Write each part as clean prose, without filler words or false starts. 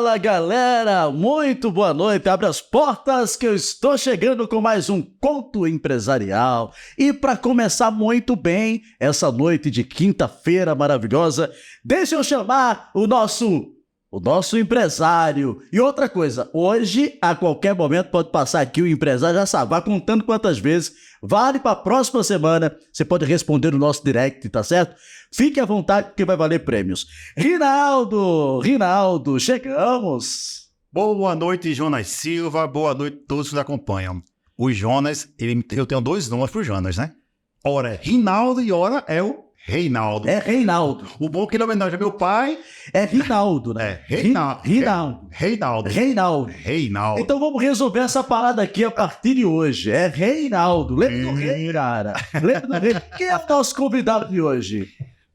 Fala galera, muito boa noite, abre as portas que eu estou chegando com mais um Conto Empresarial. E para começar muito bem essa noite de quinta-feira maravilhosa, deixa eu chamar o nosso empresário. E outra coisa, hoje a qualquer momento pode passar aqui o empresário, já sabe, vai contando quantas vezes, vale para a próxima semana, você pode responder no nosso direct, tá certo? Fique à vontade porque vai valer prêmios. Rinaldo, chegamos! Boa noite, Jonas Silva, boa noite a todos que nos acompanham. O Jonas, eu tenho dois nomes pro Jonas, né? Ora é Rinaldo e ora é o Reinaldo. É Reinaldo. O bom é que ele homenagem ao meu pai. É Rinaldo, né? É Reinaldo. Reinaldo. Então vamos resolver essa parada aqui a partir de hoje. É Reinaldo. Lembra do rei, cara? Lembra do rei? Quem é o nosso convidado de hoje?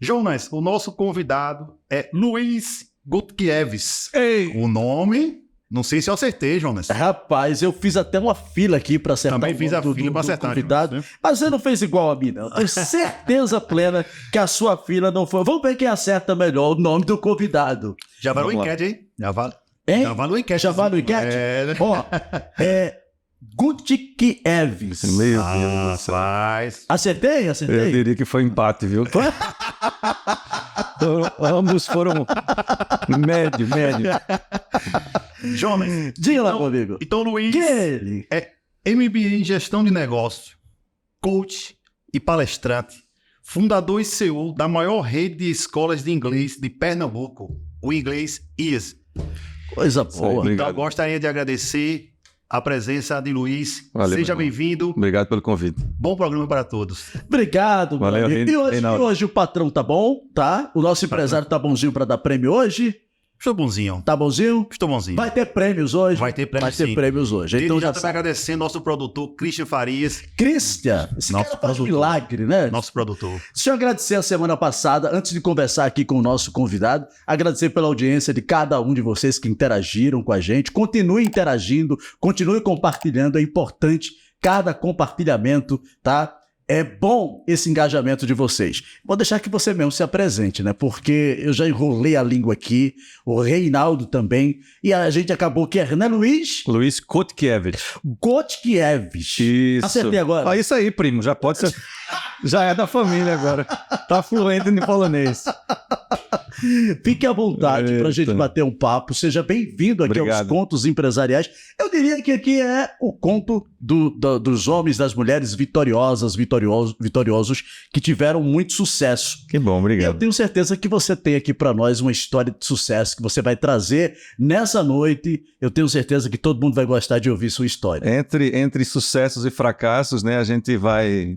Jonas, o nosso convidado é Luiz Gutkiewicz. Ei. O nome, não sei se eu acertei, Jonas. Rapaz, eu fiz até uma fila aqui pra acertar. Também fiz a fila pra acertar, convidado, Jonas, né? mas você não fez igual a mim, não. Tenho certeza plena que a sua fila não foi. Vamos ver quem acerta melhor o nome do convidado. Já vai no Vamos lá. enquete, hein? Já vai no enquete. Já vai no enquete? É. Ó, Gutkiewicz. Meu Ah, Deus do céu. rapaz. Acertei? Eu diria que foi empate, viu? Ambos foram médio. Jonas, Diga lá comigo. então Luiz Que é ele? é MBA em Gestão de Negócio, coach e palestrante, fundador e CEO da maior rede de escolas de inglês de Pernambuco, o Inglês Ears. Coisa Sim, boa. obrigado. Então, gostaria de agradecer a presença de Luiz. Valeu, Seja meu irmão. bem-vindo. Obrigado pelo convite. Bom programa para todos. Obrigado, meu Valeu, amigo. E Reinaldo. hoje o patrão tá bom, tá? O nosso empresário tá bonzinho pra dar prêmio hoje? Estou bonzinho. Tá bonzinho? Estou bonzinho. Vai ter prêmios hoje? Vai ter prêmio, Vai ter sim. prêmios hoje. Desde Então já já também sabe. agradecendo nosso produtor, Christian Farias, Christian, esse Nosso cara faz produtor. milagre, né? nosso produtor. Deixa eu agradecer a semana passada, antes de conversar aqui com o nosso convidado, agradecer pela audiência de cada um de vocês que interagiram com a gente. Continue interagindo, continue compartilhando, é importante cada compartilhamento, tá? É bom esse engajamento de vocês. Vou deixar que você mesmo se apresente, né? Porque eu já enrolei a língua aqui, o Reinaldo também, e a gente acabou que é, né, Luiz? Luiz Gutkiewicz. Gutkiewicz. Isso. Acertei agora. Ah, isso aí, primo. Já pode ser. Já é da família agora. Tá fluente em polonês. Fique à vontade para a gente Eita. bater um papo. Seja bem-vindo aqui aos Obrigado. Contos Empresariais. Eu diria que aqui é o conto dos homens, das mulheres vitoriosos que tiveram muito sucesso. Que bom, E eu obrigado. tenho certeza que você tem aqui para nós uma história de sucesso que você vai trazer nessa noite. Eu tenho certeza que todo mundo vai gostar de ouvir sua história. Entre sucessos e fracassos, né, a gente vai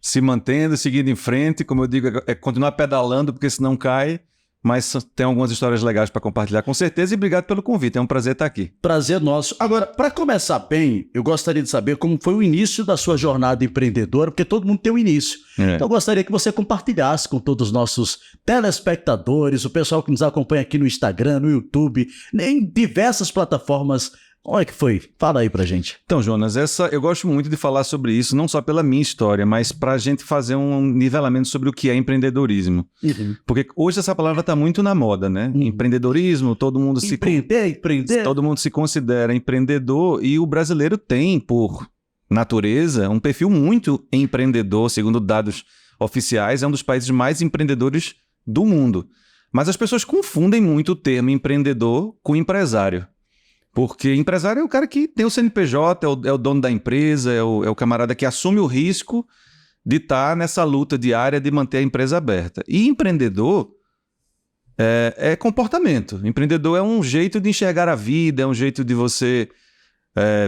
se mantendo, seguindo em frente. Como eu digo, é continuar pedalando, porque senão cai. Mas tem algumas histórias legais para compartilhar, com certeza. E obrigado pelo convite. É um prazer estar aqui. Prazer nosso. Agora, para começar bem, eu gostaria de saber como foi o início da sua jornada empreendedora, porque todo mundo tem um início. É. Então, eu gostaria que você compartilhasse com todos os nossos telespectadores, o pessoal que nos acompanha aqui no Instagram, no YouTube, em diversas plataformas. Como é que foi? Fala aí pra gente. Então, Jonas, eu gosto muito de falar sobre isso, não só pela minha história, mas para a gente fazer um nivelamento sobre o que é empreendedorismo. Porque hoje essa palavra está muito na moda, né? Empreendedorismo, todo mundo Empreender. todo mundo se considera empreendedor e o brasileiro tem, por natureza, um perfil muito empreendedor, segundo dados oficiais, é um dos países mais empreendedores do mundo. Mas as pessoas confundem muito o termo empreendedor com empresário. Porque empresário é o cara que tem o CNPJ, é o dono da empresa, é o camarada que assume o risco de estar nessa luta diária de manter a empresa aberta. E empreendedor é comportamento. Empreendedor é um jeito de enxergar a vida, é um jeito de você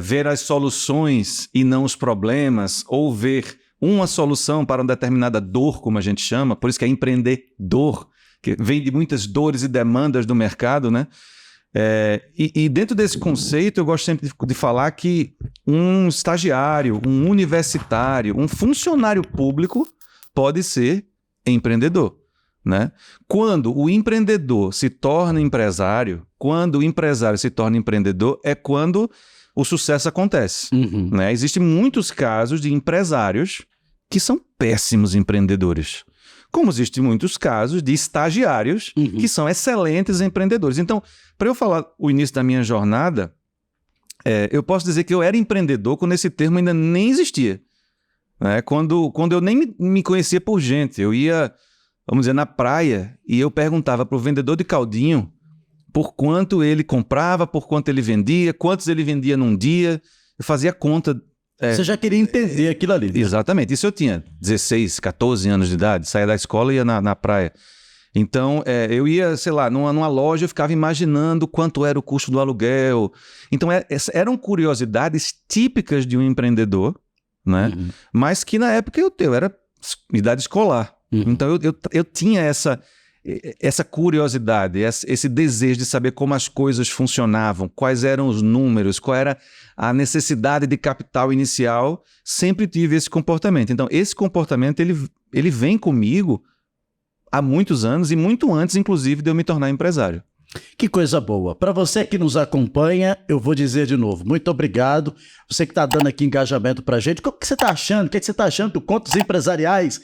ver as soluções e não os problemas, ou ver uma solução para uma determinada dor, como a gente chama, por isso que é empreendedor, que vem de muitas dores e demandas do mercado, né? E dentro desse conceito, eu gosto sempre de falar que um estagiário, um universitário, um funcionário público pode ser empreendedor, né? Quando o empreendedor se torna empresário, quando o empresário se torna empreendedor, é quando o sucesso acontece. Né? Existem muitos casos de empresários que são péssimos empreendedores. como existem muitos casos de estagiários que são excelentes empreendedores. Então, para eu falar o início da minha jornada, eu posso dizer que eu era empreendedor quando esse termo ainda nem existia. Né? Quando eu nem me conhecia por gente, eu ia, vamos dizer, na praia e eu perguntava para o vendedor de caldinho por quanto ele comprava, por quanto ele vendia, quantos ele vendia num dia. Eu fazia conta. Você já queria entender aquilo ali. Né? Exatamente. Isso eu tinha 16, 14 anos de idade, saía da escola e ia na praia. Então, eu ia, sei lá, numa loja, eu ficava imaginando quanto era o custo do aluguel. Então, eram curiosidades típicas de um empreendedor, né? Mas que na época eu era idade escolar. Então, eu tinha essa curiosidade, esse desejo de saber como as coisas funcionavam, quais eram os números, qual era a necessidade de capital inicial. Sempre tive esse comportamento. Então, esse comportamento, ele vem comigo há muitos anos e muito antes, inclusive, de eu me tornar empresário. Que coisa boa. Para você que nos acompanha, eu vou dizer de novo, muito obrigado. Você que está dando aqui engajamento para a gente. O que você está achando? O que você está achando do Contos Empresariais?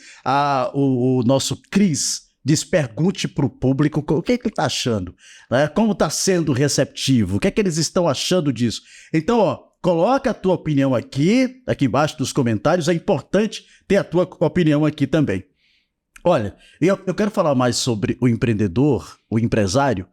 O nosso Cris diz, pergunte para o público o que ele está achando, né? Como está sendo receptivo, o que é que eles estão achando disso. Então, coloca a tua opinião aqui embaixo dos comentários. É importante ter a tua opinião aqui também. Olha, eu quero falar mais sobre o empreendedor, o empresário,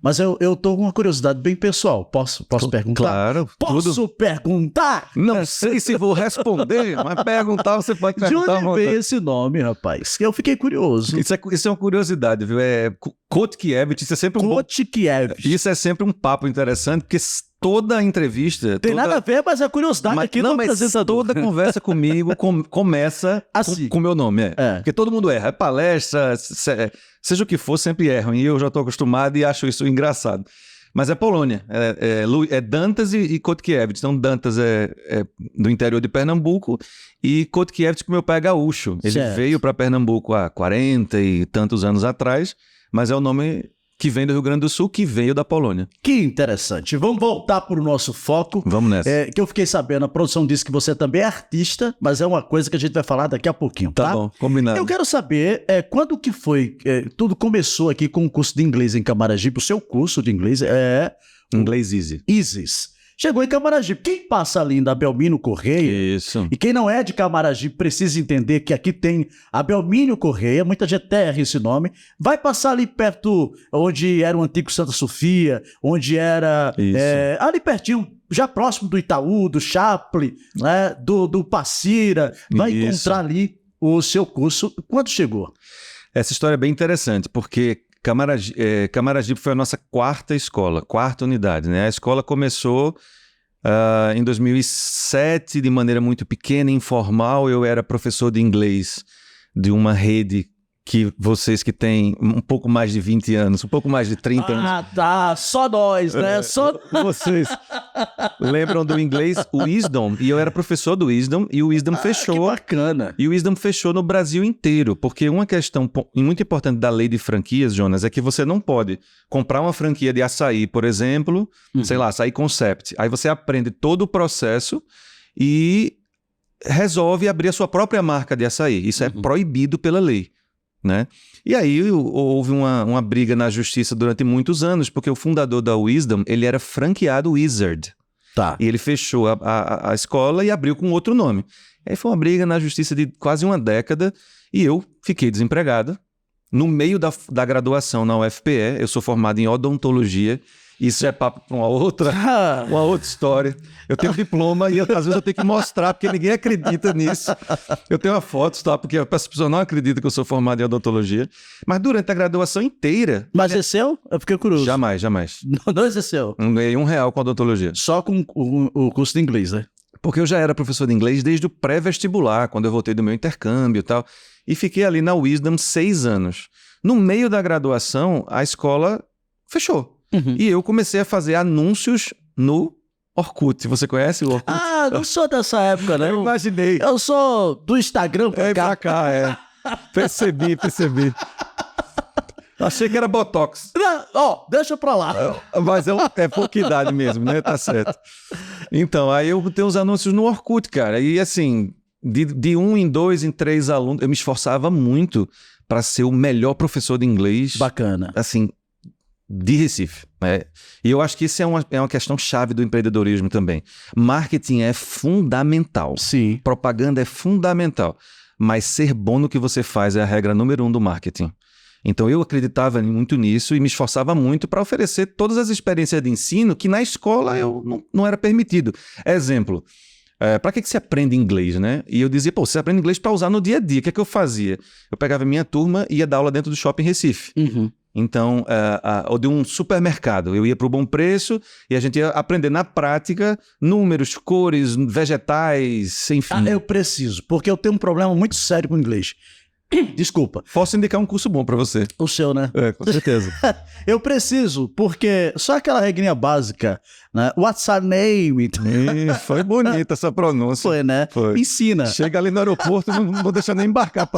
mas eu tô com uma curiosidade bem pessoal. Posso perguntar? Claro. Posso perguntar? Não sei se vou responder, mas perguntar você pode perguntar. De onde veio esse nome, rapaz? Eu fiquei curioso. Isso é uma curiosidade, viu? Kotkiewicz, isso é sempre Kotkiewicz. Isso é sempre um papo interessante, porque toda entrevista... Tem nada a ver, mas é curiosidade aqui do apresentador. Toda conversa comigo começa assim, com o meu nome. Porque todo mundo erra. É palestra, seja o que for, sempre erram. E eu já estou acostumado e acho isso engraçado. Mas é Polônia. É Dantas e Kotkiewicz. Então, Dantas é do interior de Pernambuco e Kotkiewicz, que meu pai é gaúcho. Ele veio para Pernambuco há 40 e tantos anos atrás, mas é o nome que vem do Rio Grande do Sul, que veio da Polônia. Que interessante. Vamos voltar para o nosso foco. Vamos nessa. Que eu fiquei sabendo, a produção disse que você também é artista, mas é uma coisa que a gente vai falar daqui a pouquinho, tá? Tá bom, combinado. Eu quero saber quando que foi, tudo começou aqui com o curso de inglês em Camaragibe. O seu curso de inglês é... Inglês Easy. Isis. Chegou em Camaragibe. Quem passa ali da Belmínio Correia, isso. E quem não é de Camaragibe precisa entender que aqui tem a Belmínio Correia, muita gente erra esse nome, vai passar ali perto onde era o antigo Santa Sofia, onde era ali pertinho, já próximo do Itaú, do Chaplin, né, do Passira, vai encontrar ali o seu curso. Quando chegou? Essa história é bem interessante, porque Camaragibe foi a nossa quarta unidade, né? A escola começou em 2007 de maneira muito pequena, informal. Eu era professor de inglês de uma rede que vocês que têm um pouco mais de 20 anos, um pouco mais de 30 anos... Ah, tá. Só nós, né? Só vocês lembram do inglês Wisdom? E eu era professor do Wisdom e o Wisdom fechou. Que bacana. E o Wisdom fechou no Brasil inteiro, porque uma questão muito importante da lei de franquias, Jonas, é que você não pode comprar uma franquia de açaí, por exemplo, sei lá, Açaí Concept. Aí você aprende todo o processo e resolve abrir a sua própria marca de açaí. Isso é proibido pela lei. Né? E aí houve uma briga na justiça durante muitos anos, porque o fundador da Wisdom, ele era franqueado Wizard. Tá. E ele fechou a escola e abriu com outro nome. Aí foi uma briga na justiça de quase uma década e eu fiquei desempregado. No meio da graduação na UFPE, eu sou formado em odontologia. Isso é papo para uma outra história. Eu tenho diploma e às vezes eu tenho que mostrar, porque ninguém acredita nisso. Eu tenho uma foto, tá? Porque as pessoas não acreditam que eu sou formado em odontologia. Mas durante a graduação inteira... Mas exerceu? Eu fiquei curioso. Jamais. Não exerceu? Não ganhei R$1 com odontologia. Só com o curso de inglês, né? Porque eu já era professor de inglês desde o pré-vestibular, quando eu voltei do meu intercâmbio e tal. E fiquei ali na Wisdom 6 anos. No meio da graduação, a escola fechou. E eu comecei a fazer anúncios no Orkut. Você conhece o Orkut? Ah, não sou dessa época, né? Eu imaginei. Eu sou do Instagram pra cá. Percebi. Achei que era Botox. Deixa pra lá. Mas é pouca idade mesmo, né? Tá certo. Então, aí eu tenho os anúncios no Orkut, cara. E assim, De 1 em 2 em 3 alunos, eu me esforçava muito para ser o melhor professor de inglês. Bacana. Assim, de Recife. E eu acho que isso é uma questão chave do empreendedorismo também. Marketing é fundamental. Sim. Propaganda é fundamental. Mas ser bom no que você faz é a regra número 1 do marketing. Então eu acreditava muito nisso e me esforçava muito para oferecer todas as experiências de ensino que na escola eu não era permitido. Exemplo, para que você aprende inglês, né? E eu dizia, você aprende inglês para usar no dia a dia. O que é que eu fazia? Eu pegava minha turma e ia dar aula dentro do Shopping Recife. Uhum. Então, ou de um supermercado. Eu ia para o Bom Preço e a gente ia aprender na prática números, cores, vegetais, enfim. Eu preciso, porque eu tenho um problema muito sério com o inglês. Desculpa. Posso indicar um curso bom para você. O seu, né? Com certeza. Eu preciso, porque só aquela regrinha básica, né? What's your name? Foi bonita essa pronúncia. Foi, né? Foi. Ensina. Chega ali no aeroporto, não vou deixar nem embarcar.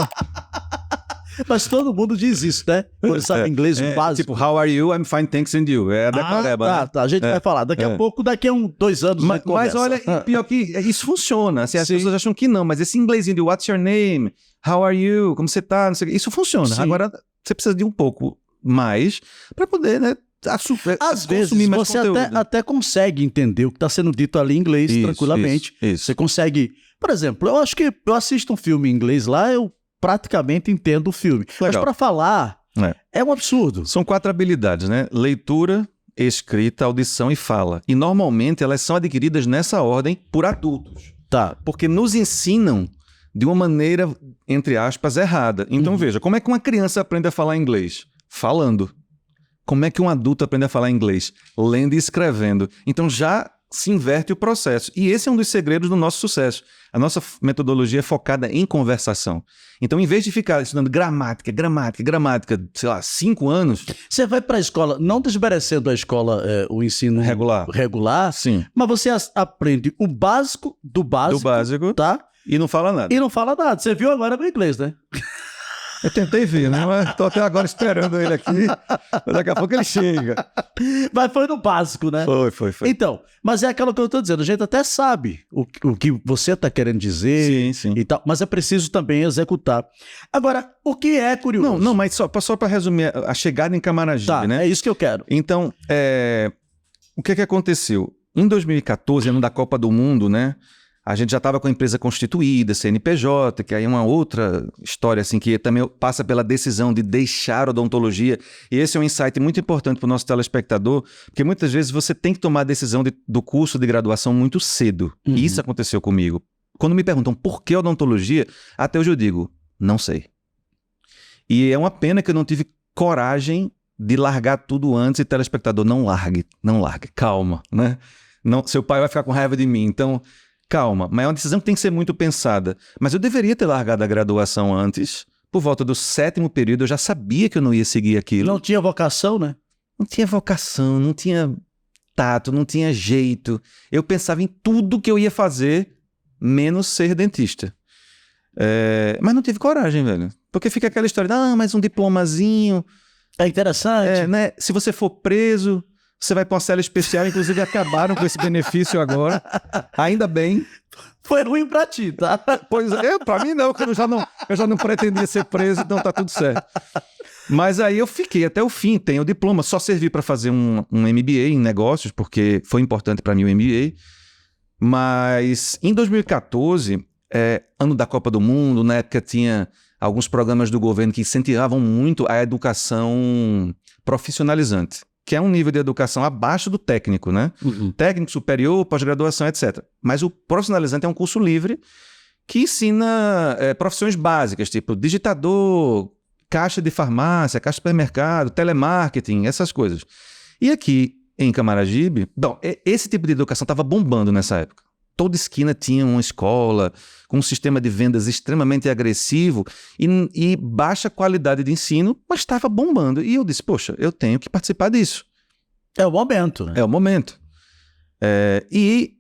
Mas todo mundo diz isso, né? Quando sabe inglês básico. Tipo, how are you? I'm fine, thanks, and you. É a decoreba, né? Tá. A gente vai falar. Daqui a pouco, daqui a 2 anos. Mas olha, pior que isso funciona. Assim, as pessoas acham que não, mas esse inglesinho de what's your name? How are you? Como você tá? Não sei, isso funciona. Sim. Agora, você precisa de um pouco mais para poder, né? Às vezes você até consegue entender o que está sendo dito ali em inglês tranquilamente. Isso. Você consegue. Por exemplo, eu acho que eu assisto um filme em inglês lá, eu praticamente entendo o filme. Legal. Mas para falar, é um absurdo. São 4 habilidades, né? Leitura, escrita, audição e fala. E normalmente elas são adquiridas nessa ordem por adultos. Tá. Porque nos ensinam de uma maneira, entre aspas, errada. Então veja, como é que uma criança aprende a falar inglês? Falando. Como é que um adulto aprende a falar inglês? Lendo e escrevendo. Então já se inverte o processo. E esse é um dos segredos do nosso sucesso. A nossa metodologia é focada em conversação. Então, em vez de ficar estudando gramática, sei lá, 5 anos... Você vai para a escola, não desmerecendo a escola, o ensino regular, sim. Mas você aprende o básico do básico, tá? E não fala nada. Você viu agora no inglês, né? Eu tentei ver, né? Mas tô até agora esperando ele aqui. Daqui a pouco ele chega. Mas foi no básico, né? Foi. Então, mas é aquilo que eu tô dizendo. A gente até sabe o que você tá querendo dizer sim. e tal, mas é preciso também executar. Agora, o que é curioso? Não, mas só para resumir, a chegada em Camaragibe, né? É isso que eu quero. Então, o que aconteceu? Em 2014, ano da Copa do Mundo, né? A gente já estava com a empresa constituída, CNPJ, que aí é uma outra história assim, que também passa pela decisão de deixar a odontologia. E esse é um insight muito importante para o nosso telespectador, porque muitas vezes você tem que tomar a decisão do curso de graduação muito cedo. E isso aconteceu comigo. Quando me perguntam por que odontologia, até hoje eu digo, não sei. E é uma pena que eu não tive coragem de largar tudo antes e telespectador, não largue, calma, né? Não, seu pai vai ficar com raiva de mim, então... Calma, mas é uma decisão que tem que ser muito pensada. Mas eu deveria ter largado a graduação antes. Por volta do 7º período, eu já sabia que eu não ia seguir aquilo. Não tinha vocação, né? Não tinha vocação, não tinha tato, não tinha jeito. Eu pensava em tudo que eu ia fazer, menos ser dentista. Mas não tive coragem, velho. Porque fica aquela história, mas um diplomazinho... É interessante. Né? Se você for preso... Você vai para uma cela especial, inclusive acabaram com esse benefício agora. Ainda bem. Foi ruim para ti, tá? Pois é, para mim não, porque eu já não pretendia ser preso, então tá tudo certo. Mas aí eu fiquei até o fim, tenho o diploma, só servi para fazer um MBA em negócios, porque foi importante para mim o MBA. Mas em 2014, ano da Copa do Mundo, na época tinha alguns programas do governo que incentivavam muito a educação profissionalizante, que é um nível de educação abaixo do técnico, né? Técnico superior, pós-graduação, etc. Mas o profissionalizante é um curso livre que ensina profissões básicas, tipo digitador, caixa de farmácia, caixa de supermercado, telemarketing, essas coisas. E aqui em Camaragibe, esse tipo de educação estava bombando nessa época. Toda esquina tinha uma escola com um sistema de vendas extremamente agressivo e baixa qualidade de ensino, mas estava bombando. E eu disse, poxa, eu tenho que participar disso. É o momento, né? É o momento. E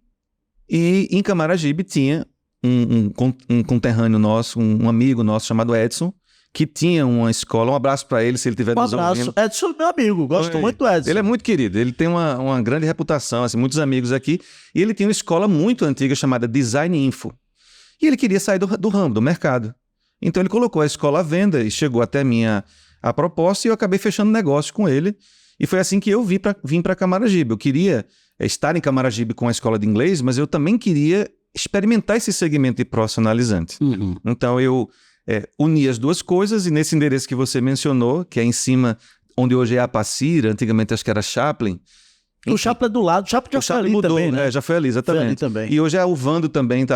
em Camaragibe tinha um conterrâneo nosso, um amigo nosso chamado Edson, que tinha uma escola, um abraço para ele, se ele estiver nos ouvindo. Um abraço, Edson, meu amigo, gosto muito do Edson. Ele é muito querido, ele tem uma grande reputação, assim, muitos amigos aqui, e ele tinha uma escola muito antiga chamada Design Info. E ele queria sair do ramo, do mercado. Então ele colocou a escola à venda e chegou até a proposta e eu acabei fechando negócio com ele. E foi assim que eu vim para Camaragibe. Eu queria estar em Camaragibe com a escola de inglês, mas eu também queria experimentar esse segmento de profissionalizante. Uhum. Então eu uni as duas coisas e nesse endereço que você mencionou, que é em cima, onde hoje é a Passira, antigamente acho que era Chaplin. O Chaplin é do lado, o Chaplin já foi ali mudou, também, né? já foi ali, exatamente. Foi ali também. E hoje é o Vando também, tá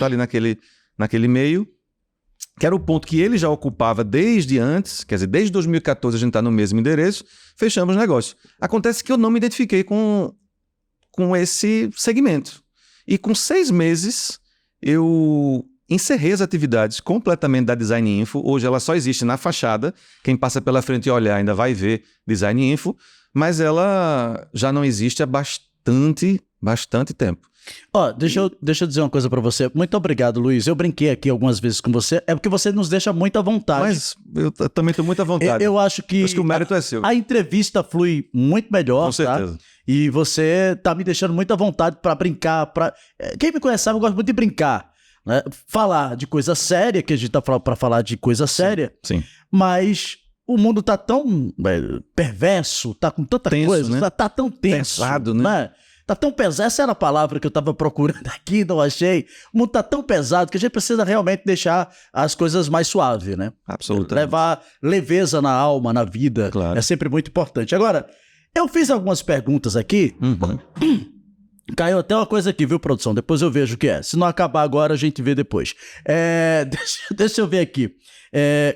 ali naquele meio, que era o ponto que ele já ocupava desde antes, quer dizer, desde 2014 a gente está no mesmo endereço, fechamos o negócio. Acontece que eu não me identifiquei com esse segmento. E com 6 meses, eu encerrei as atividades completamente da Design Info. Hoje ela só existe na fachada. Quem passa pela frente e olhar ainda vai ver Design Info. Mas ela já não existe há bastante tempo. Ó, deixa eu dizer uma coisa pra você. Muito obrigado, Luiz. Eu brinquei aqui algumas vezes com você. É porque você nos deixa muito à vontade. Mas eu também estou muito à vontade. Eu acho que o mérito é seu. A entrevista flui muito melhor, Com certeza. tá? E você tá me deixando muito à vontade pra brincar. Quem me conhece sabe, eu gosto muito de brincar. Né? Falar de coisa séria, que a gente tá falando pra falar de coisa séria. Sim. Mas o mundo tá tão perverso, tá com tanta tenso, coisa, né? tá tão tenso. Pesado, né? Tá tão pesado, essa era a palavra que eu tava procurando aqui, não achei. O mundo tá tão pesado que a gente precisa realmente deixar as coisas mais suaves, né? Absolutamente. Levar leveza na alma, na vida, Claro. é sempre muito importante. Agora, eu fiz algumas perguntas aqui, caiu até uma coisa aqui, viu, produção? Depois eu vejo o que é. Se não acabar agora, a gente vê depois. Deixa eu ver aqui.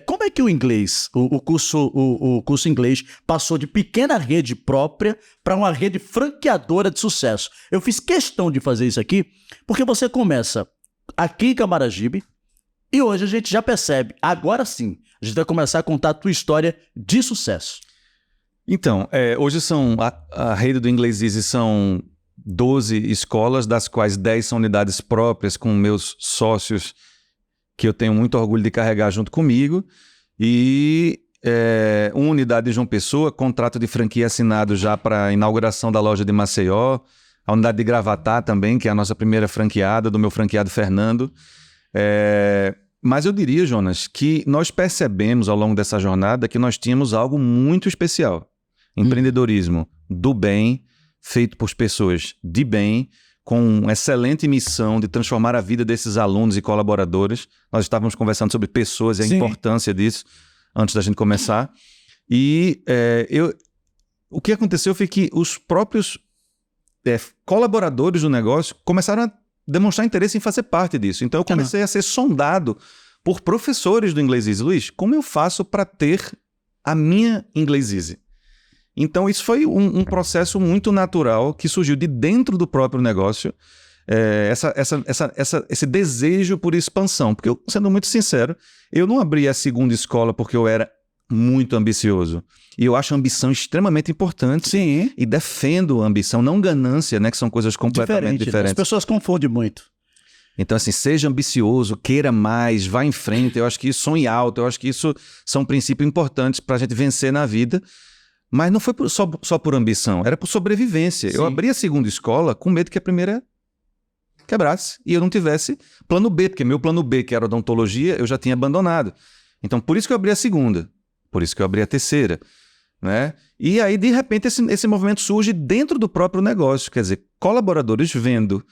Como é que o inglês, o curso inglês, passou de pequena rede própria para uma rede franqueadora de sucesso? Eu fiz questão de fazer isso aqui, porque você começa aqui em Camaragibe e hoje a gente já percebe, agora sim, a gente vai começar a contar a tua história de sucesso. Então, hoje a rede do Inglês Easy são 12 escolas, das quais 10 são unidades próprias com meus sócios, que eu tenho muito orgulho de carregar junto comigo, e uma unidade de João Pessoa, contrato de franquia assinado já para a inauguração da loja de Maceió, a unidade de Gravatá também, que é a nossa primeira franqueada, do meu franqueado Fernando. Mas eu diria, Jonas, que nós percebemos ao longo dessa jornada que nós tínhamos algo muito especial. Empreendedorismo do bem, feito por pessoas de bem, com excelente missão de transformar a vida desses alunos e colaboradores. Nós estávamos conversando sobre pessoas e a importância disso antes da gente começar. E o que aconteceu foi que os próprios colaboradores do negócio começaram a demonstrar interesse em fazer parte disso. Então eu comecei a ser sondado por professores do Inglês Easy. Luiz, como eu faço para ter a minha Inglês Easy? Então isso foi um processo muito natural que surgiu de dentro do próprio negócio, esse desejo por expansão. Porque, sendo muito sincero, eu não abri a segunda escola porque eu era muito ambicioso. E eu acho a ambição extremamente importante. Sim. E defendo a ambição, não ganância, né? Que são coisas completamente diferentes. As pessoas confundem muito. Então, assim, seja ambicioso, queira mais, vá em frente. Eu acho que isso, sonhe alto. Eu acho que isso são princípios importantes para a gente vencer na vida. Mas não foi só por ambição, era por sobrevivência. Sim. Eu abri a segunda escola com medo que a primeira quebrasse e eu não tivesse plano B, porque meu plano B, que era odontologia, eu já tinha abandonado. Então, por isso que eu abri a segunda, por isso que eu abri a terceira, né? E aí, de repente, esse movimento surge dentro do próprio negócio, quer dizer, colaboradores vendo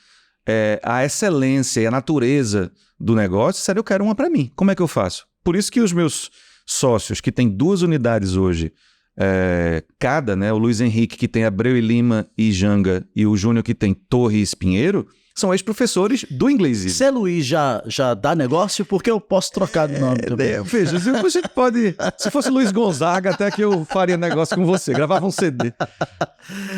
a excelência e a natureza do negócio, sério, eu quero uma para mim. Como é que eu faço? Por isso que os meus sócios, que têm 2 unidades hoje, cada, né, o Luiz Henrique, que tem Abreu e Lima e Janga, e o Júnior, que tem Torre e Espinheiro, são ex-professores do Inglês Easy. Se Luiz já dá negócio, porque eu posso trocar de nome também. Veja, a gente pode... Se fosse Luiz Gonzaga, até que eu faria negócio com você, gravava um CD.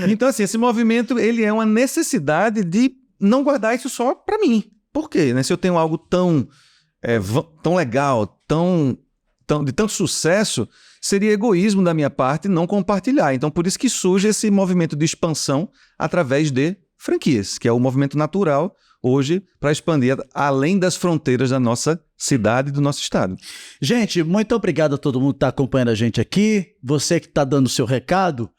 Então, assim, esse movimento, ele é uma necessidade de não guardar isso só para mim. Por quê? Né? Se eu tenho algo tão legal, de tanto sucesso, seria egoísmo da minha parte não compartilhar. Então, por isso que surge esse movimento de expansão através de franquias, que é o movimento natural hoje para expandir além das fronteiras da nossa cidade e do nosso estado. Gente, muito obrigado a todo mundo que está acompanhando a gente aqui. Você que está dando o seu recado,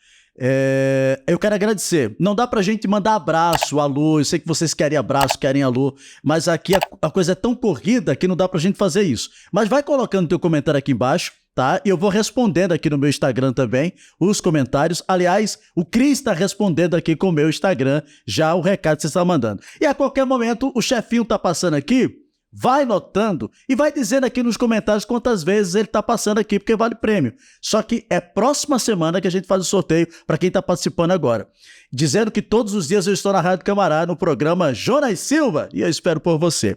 Eu quero agradecer. Não dá pra gente mandar abraço, alô. Eu sei que vocês querem abraço, querem alô, mas aqui a coisa é tão corrida que não dá pra gente fazer isso. Mas vai colocando teu comentário aqui embaixo, tá? E eu vou respondendo aqui no meu Instagram também os comentários. Aliás, o Cris está respondendo aqui com o meu Instagram já o recado que você está mandando. E a qualquer momento o chefinho tá passando aqui. Vai notando e vai dizendo aqui nos comentários quantas vezes ele tá passando aqui, porque vale prêmio. Só que é próxima semana que a gente faz o sorteio para quem tá participando agora. Dizendo que todos os dias eu estou na Rádio Camará, no programa Jonas Silva, e eu espero por você.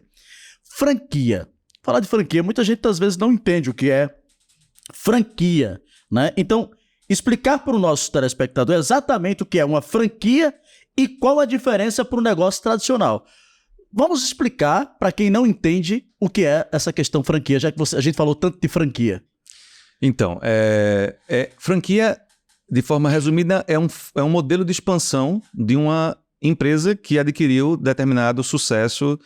Franquia. Falar de franquia, muita gente às vezes não entende o que é franquia, né? Então, explicar para o nosso telespectador exatamente o que é uma franquia e qual a diferença para o negócio tradicional. Vamos explicar para quem não entende o que é essa questão franquia, já que a gente falou tanto de franquia. Então, franquia, de forma resumida, é um modelo de expansão de uma empresa que adquiriu determinado sucesso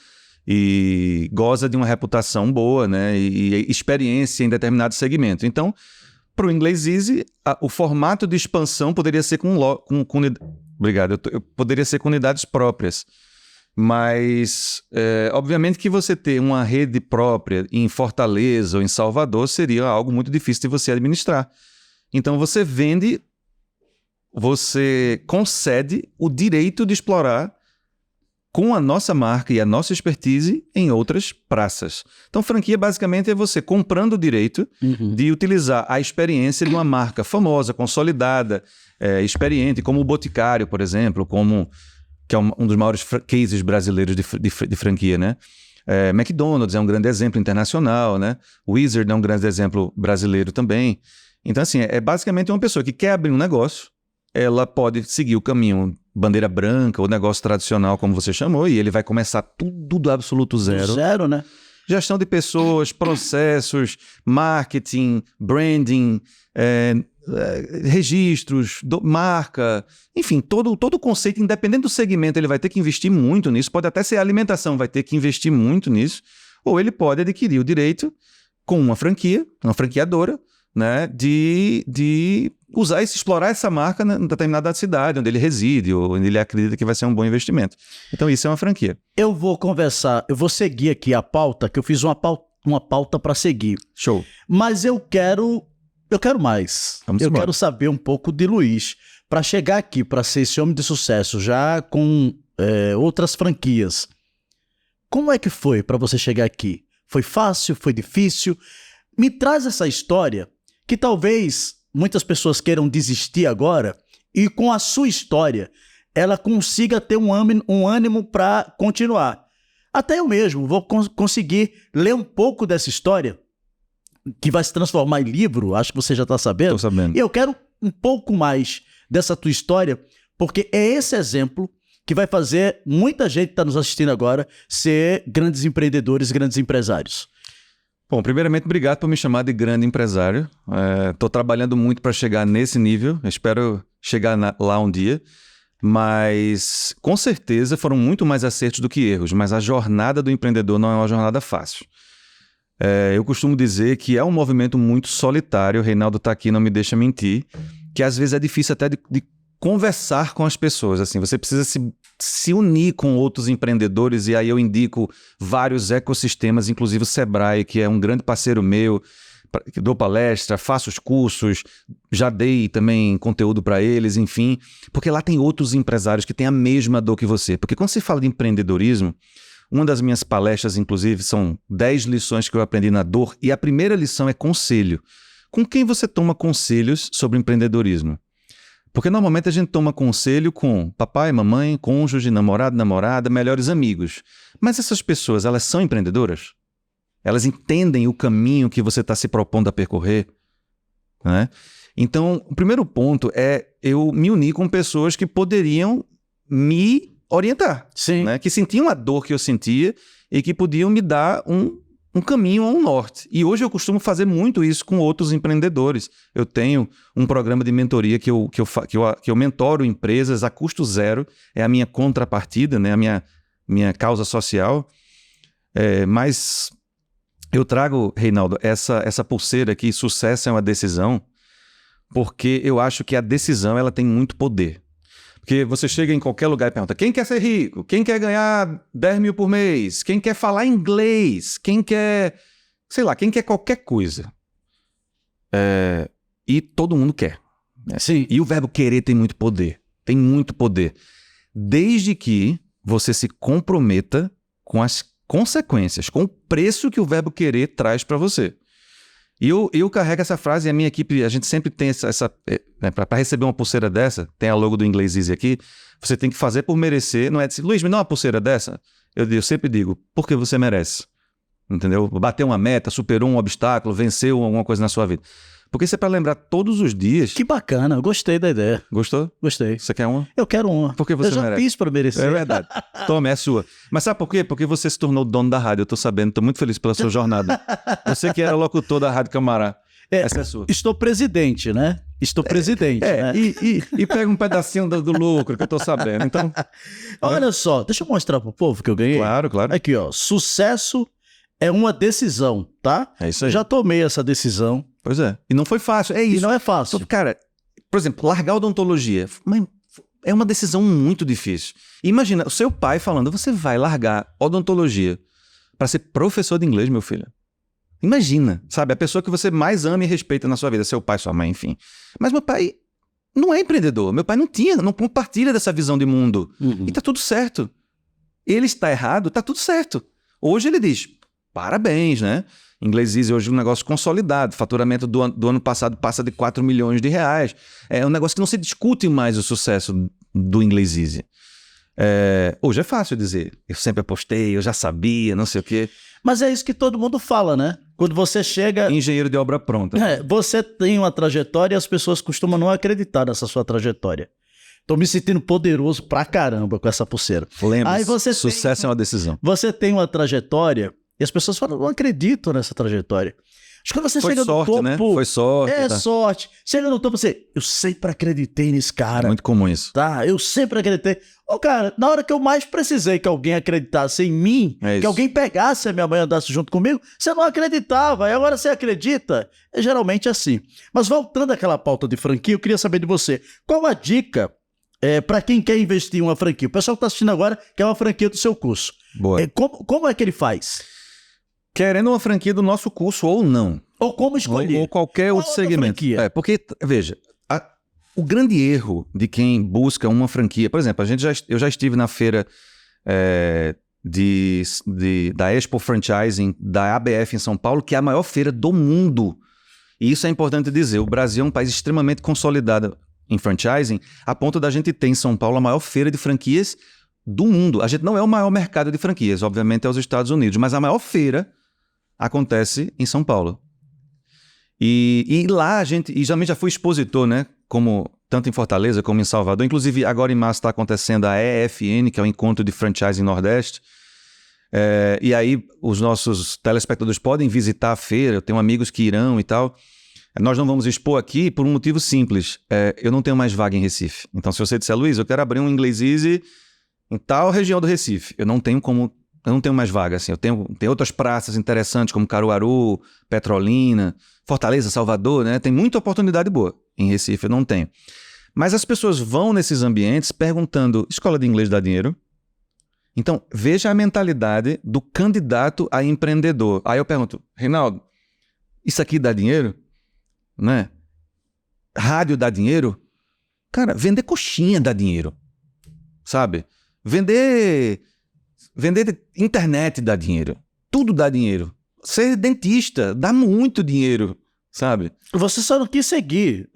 e goza de uma reputação boa, né, e experiência em determinado segmento. Então, para o inglês easy, o formato de expansão poderia ser poderia ser com unidades próprias. Mas, obviamente que você ter uma rede própria em Fortaleza ou em Salvador seria algo muito difícil de você administrar. Então, você concede o direito de explorar com a nossa marca e a nossa expertise em outras praças. Então, franquia basicamente é você comprando o direito de utilizar a experiência de uma marca famosa, consolidada, experiente, como o Boticário, por exemplo, que é um dos maiores cases brasileiros de franquia, né? McDonald's é um grande exemplo internacional, né? Wizard é um grande exemplo brasileiro também. Então, assim, é basicamente uma pessoa que quer abrir um negócio, ela pode seguir o caminho bandeira branca, ou negócio tradicional, como você chamou, e ele vai começar tudo do absoluto zero. Zero, né? Gestão de pessoas, processos, marketing, branding, registros, marca, enfim, todo o conceito, independente do segmento, ele vai ter que investir muito nisso, pode até ser a alimentação, vai ter que investir muito nisso, ou ele pode adquirir o direito com uma franqueadora, né, de usar e explorar essa marca em determinada cidade, onde ele reside, ou onde ele acredita que vai ser um bom investimento. Então isso é uma franquia. Eu vou seguir aqui a pauta, que eu fiz uma pauta para seguir. Show. Mas eu quero mais. Quero saber um pouco de Luiz, para chegar aqui, para ser esse homem de sucesso, já com outras franquias. Como é que foi para você chegar aqui? Foi fácil? Foi difícil? Me traz essa história, que talvez muitas pessoas queiram desistir agora, e com a sua história, ela consiga ter um ânimo para continuar. Até eu mesmo vou conseguir ler um pouco dessa história, que vai se transformar em livro, acho que você já está sabendo. Estou sabendo. E eu quero um pouco mais dessa tua história, porque é esse exemplo que vai fazer muita gente que está nos assistindo agora ser grandes empreendedores, grandes empresários. Bom, primeiramente, obrigado por me chamar de grande empresário. Estou trabalhando muito para chegar nesse nível, espero chegar lá um dia, mas com certeza foram muito mais acertos do que erros, mas a jornada do empreendedor não é uma jornada fácil. Eu costumo dizer que é um movimento muito solitário, o Reinaldo está aqui, não me deixa mentir, que às vezes é difícil até de conversar com as pessoas, assim, você precisa se unir com outros empreendedores, e aí eu indico vários ecossistemas, inclusive o Sebrae, que é um grande parceiro meu, que dou palestra, faço os cursos, já dei também conteúdo para eles, enfim, porque lá tem outros empresários que têm a mesma dor que você, porque quando se fala de empreendedorismo, uma das minhas palestras, inclusive, são 10 lições que eu aprendi na dor, e a primeira lição é conselho. Com quem você toma conselhos sobre empreendedorismo? Porque normalmente a gente toma conselho com papai, mamãe, cônjuge, namorado, namorada, melhores amigos. Mas essas pessoas, elas são empreendedoras? Elas entendem o caminho que você está se propondo a percorrer? Né? Então, o primeiro ponto é eu me unir com pessoas que poderiam me orientar. Sim. Né? Que sentiam a dor que eu sentia e que podiam me dar um caminho a um norte. E hoje eu costumo fazer muito isso com outros empreendedores. Eu tenho um programa de mentoria que eu mentoro empresas a custo zero, é a minha contrapartida, né? A minha causa social. Mas eu trago, Reinaldo, essa pulseira aqui, sucesso é uma decisão, porque eu acho que a decisão ela tem muito poder. Porque você chega em qualquer lugar e pergunta: quem quer ser rico? Quem quer ganhar 10 mil por mês? Quem quer falar inglês? Quem quer, sei lá, quem quer qualquer coisa? E todo mundo quer. Né? Sim. E o verbo querer tem muito poder. Tem muito poder. Desde que você se comprometa com as consequências, com o preço que o verbo querer traz para você. E eu carrego essa frase e a minha equipe, a gente sempre tem essa para receber uma pulseira dessa, tem a logo do Inglês Easy aqui, você tem que fazer por merecer, não é dizer, Luiz, me dá uma pulseira dessa? Eu sempre digo, porque você merece. Entendeu? Bateu uma meta, superou um obstáculo, venceu alguma coisa na sua vida. Porque isso é para lembrar todos os dias. Que bacana, eu gostei da ideia. Gostou? Gostei. Você quer uma? Eu quero uma. Porque você eu já merece. fiz para merecer. É verdade. Toma, é sua. Mas sabe por quê? Porque você se tornou dono da rádio. Eu tô sabendo, tô muito feliz pela sua jornada. Você que era locutor da Rádio Camará. Essa é sua. Estou presidente, né? Estou presidente. Né? E pega um pedacinho do lucro que eu tô sabendo. Então, olha só, deixa eu mostrar pro povo que eu ganhei. Claro, claro. Aqui, ó. Sucesso é uma decisão, tá? É isso aí. Já tomei essa decisão. Pois é. E não foi fácil. É isso. E não é fácil. Então, cara, por exemplo, largar a odontologia. Mas é uma decisão muito difícil. Imagina, o seu pai falando, você vai largar odontologia para ser professor de inglês, meu filho. Imagina, sabe? A pessoa que você mais ama e respeita na sua vida, seu pai, sua mãe, enfim. Mas meu pai não é empreendedor. Meu pai não compartilha dessa visão de mundo. E tá tudo certo. Ele está errado, tá tudo certo. Hoje ele diz, parabéns, né? Inglês Easy hoje é um negócio consolidado. Faturamento do ano passado passa de 4 milhões de reais. É um negócio que não se discute mais o sucesso do Inglês Easy. Hoje é fácil dizer, eu sempre apostei, eu já sabia, não sei o quê. Mas é isso que todo mundo fala, né? Quando você chega... Engenheiro de obra pronta. Você tem uma trajetória e as pessoas costumam não acreditar nessa sua trajetória. Tô me sentindo poderoso pra caramba com essa pulseira. Lembre-se, sucesso é uma decisão. Você tem uma trajetória e as pessoas falam, não acredito nessa trajetória. Acho que quando você chega sorte, no topo... né? Foi sorte. É tá. sorte. Chega no topo, eu sempre acreditei nesse cara. É muito comum isso. Tá, eu sempre acreditei. Cara, na hora que eu mais precisei que alguém acreditasse em mim, que alguém pegasse a minha mãe e andasse junto comigo, você não acreditava, e agora você acredita. É geralmente assim. Mas voltando àquela pauta de franquia, eu queria saber de você, qual a dica para quem quer investir em uma franquia? O pessoal que está assistindo agora quer uma franquia do seu curso. Boa. Como é que ele faz? Querendo uma franquia do nosso curso ou não. Ou como escolher. Ou qualquer outro segmento. Porque, veja, o grande erro de quem busca uma franquia... Por exemplo, eu já estive na feira da Expo Franchising da ABF em São Paulo, que é a maior feira do mundo. E isso é importante dizer. O Brasil é um país extremamente consolidado em franchising, a ponto da gente ter em São Paulo a maior feira de franquias do mundo. A gente não é o maior mercado de franquias, obviamente é os Estados Unidos, mas a maior feira acontece em São Paulo. E lá a gente... E também já fui expositor, né? Como, tanto em Fortaleza como em Salvador. Inclusive, agora em março está acontecendo a EFN, que é o Encontro de Franchising Nordeste. E aí os nossos telespectadores podem visitar a feira. Eu tenho amigos que irão e tal. Nós não vamos expor aqui por um motivo simples. Eu não tenho mais vaga em Recife. Então, se você disser, Luiz, eu quero abrir um Inglês Easy em tal região do Recife, eu não tenho mais vaga, assim. Tem outras praças interessantes, como Caruaru, Petrolina, Fortaleza, Salvador, né? Tem muita oportunidade boa. Em Recife eu não tenho. Mas as pessoas vão nesses ambientes perguntando, escola de inglês dá dinheiro? Então, veja a mentalidade do candidato a empreendedor. Aí eu pergunto, Reinaldo, isso aqui dá dinheiro? Né? Rádio dá dinheiro? Cara, vender coxinha dá dinheiro. Sabe? Vender internet dá dinheiro. Tudo dá dinheiro. Ser dentista dá muito dinheiro, sabe? Você só não quis seguir.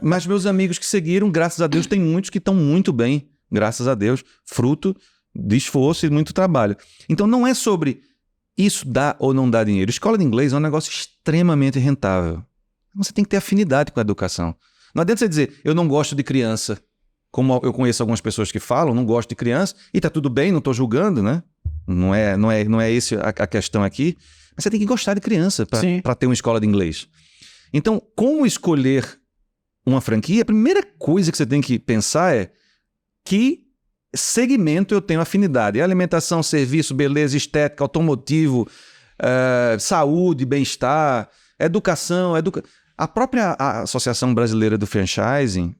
Mas meus amigos que seguiram, graças a Deus, tem muitos que estão muito bem, graças a Deus, fruto de esforço e muito trabalho. Então não é sobre isso dá ou não dá dinheiro. Escola de inglês é um negócio extremamente rentável. Você tem que ter afinidade com a educação. Não adianta você dizer, eu não gosto de criança. Como eu conheço algumas pessoas que falam, não gosto de criança, e tá tudo bem, não tô julgando, né? Não é esse a questão aqui. Mas você tem que gostar de criança para ter uma escola de inglês. Então, como escolher uma franquia? A primeira coisa que você tem que pensar é que segmento eu tenho afinidade. Alimentação, serviço, beleza, estética, automotivo, saúde, bem-estar, educação. A própria Associação Brasileira do Franchising,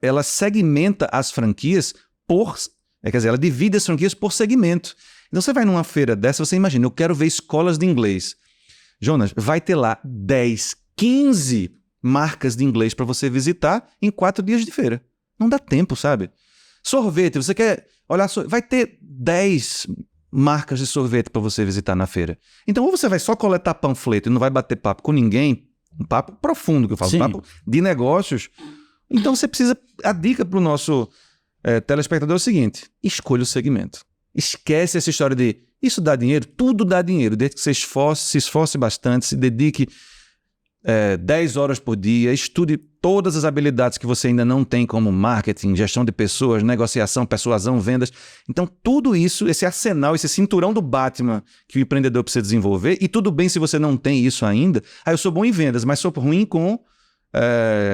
ela segmenta as franquias quer dizer, ela divide as franquias por segmento. Então você vai numa feira dessa, você imagina, eu quero ver escolas de inglês. Jonas, vai ter lá 10, 15 marcas de inglês para você visitar em 4 dias de feira. Não dá tempo, sabe? Sorvete, você quer olhar, vai ter 10 marcas de sorvete para você visitar na feira. Então ou você vai só coletar panfleto e não vai bater papo com ninguém, um papo profundo que eu falo, um papo de negócios. Então você precisa, a dica para o nosso telespectador é o seguinte, escolha o segmento. Esquece essa história de isso dá dinheiro, tudo dá dinheiro, desde que você se esforce bastante, se dedique 10 horas por dia, estude todas as habilidades que você ainda não tem, como marketing, gestão de pessoas, negociação, persuasão, vendas. Então tudo isso, esse arsenal, esse cinturão do Batman que o empreendedor precisa desenvolver, e tudo bem se você não tem isso ainda, eu sou bom em vendas, mas sou ruim com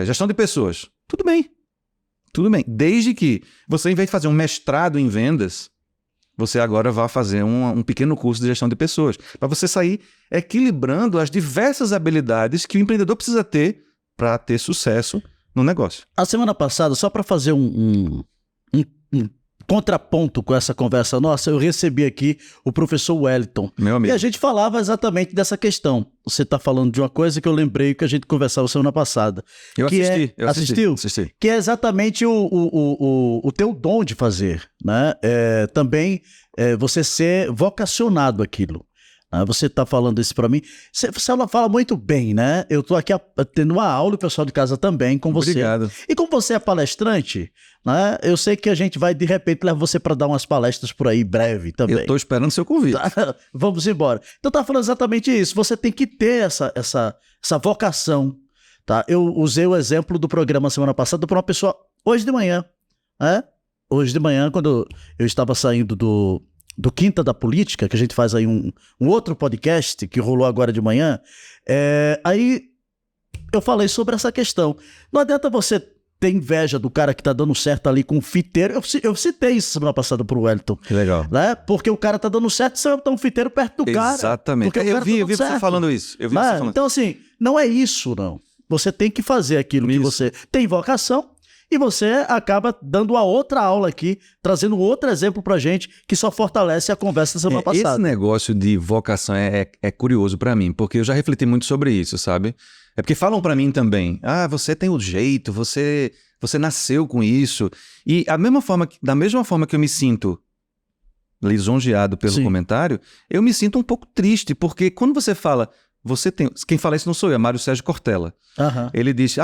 gestão de pessoas. Tudo bem, desde que você, em vez de fazer um mestrado em vendas, você agora vai fazer um pequeno curso de gestão de pessoas, para você sair equilibrando as diversas habilidades que o empreendedor precisa ter para ter sucesso no negócio. A semana passada, só para fazer um contraponto com essa conversa nossa, eu recebi aqui o professor Wellington. Meu amigo. E a gente falava exatamente dessa questão. Você está falando de uma coisa que eu lembrei que a gente conversava semana passada. Eu assisti. Assistiu? Assisti. Que é exatamente o teu dom de fazer, né? Também você ser vocacionado àquilo. Você está falando isso para mim. Você fala muito bem, né? Eu estou aqui tendo uma aula, o pessoal de casa também, com você. Obrigado. E como você é palestrante, né? Eu sei que a gente vai, de repente, levar você para dar umas palestras por aí, breve também. Eu estou esperando seu convite. Tá? Vamos embora. Então, tá falando exatamente isso. Você tem que ter essa vocação, tá? Eu usei o exemplo do programa semana passada para uma pessoa hoje de manhã, né? Hoje de manhã, quando eu estava saindo do Quinta da Política, que a gente faz aí um outro podcast que rolou agora de manhã, aí eu falei sobre essa questão. Não adianta você ter inveja do cara que tá dando certo ali com o fiteiro. Eu citei isso semana passada pro Wellington. Que legal. Né? Porque o cara tá dando certo, você vai botar um fiteiro perto do cara. Exatamente. Eu vi você falando isso. Então assim, não é isso, não. Você tem que fazer aquilo que você tem vocação. E você acaba dando a outra aula aqui, trazendo outro exemplo pra gente, que só fortalece a conversa da semana passada. Esse negócio de vocação é curioso pra mim, porque eu já refleti muito sobre isso, sabe? É porque falam pra mim também, você tem o jeito, você nasceu com isso. E da mesma forma que eu me sinto lisonjeado pelo comentário, eu me sinto um pouco triste, porque quando você fala... Quem fala isso não sou eu, é Mário Sérgio Cortella. Uhum. Ele diz,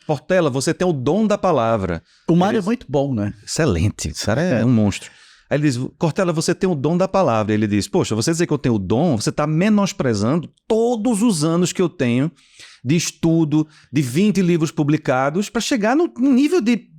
Cortella, você tem o dom da palavra. O Mário é muito bom, né? Excelente, esse cara é um monstro. Aí ele diz, Cortella, você tem o dom da palavra. Ele diz, poxa, você dizer que eu tenho o dom, você está menosprezando todos os anos que eu tenho de estudo, de 20 livros publicados, para chegar no nível de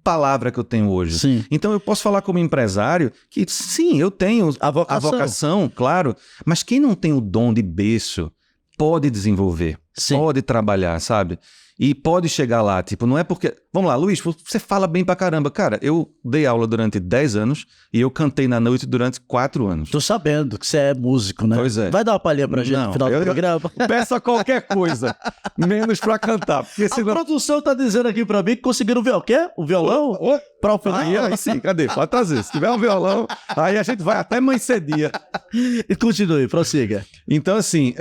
palavra que eu tenho hoje. Sim. Então eu posso falar como empresário que sim, eu tenho a vocação, claro, mas quem não tem o dom de berço pode desenvolver, pode trabalhar, sabe? E pode chegar lá, tipo, não é porque... Vamos lá, Luiz, você fala bem pra caramba. Cara, eu dei aula durante 10 anos e eu cantei na noite durante 4 anos. Tô sabendo que você é músico, né? Pois é. Vai dar uma palhinha pra gente no final do programa? Peça qualquer coisa, menos pra cantar. Porque senão... A produção tá dizendo aqui pra mim que conseguiram ver o quê? O violão? Pra o final? Aí sim, cadê? Pode trazer. Se tiver um violão, aí a gente vai até mancedia. E continue, prossiga. Então, assim,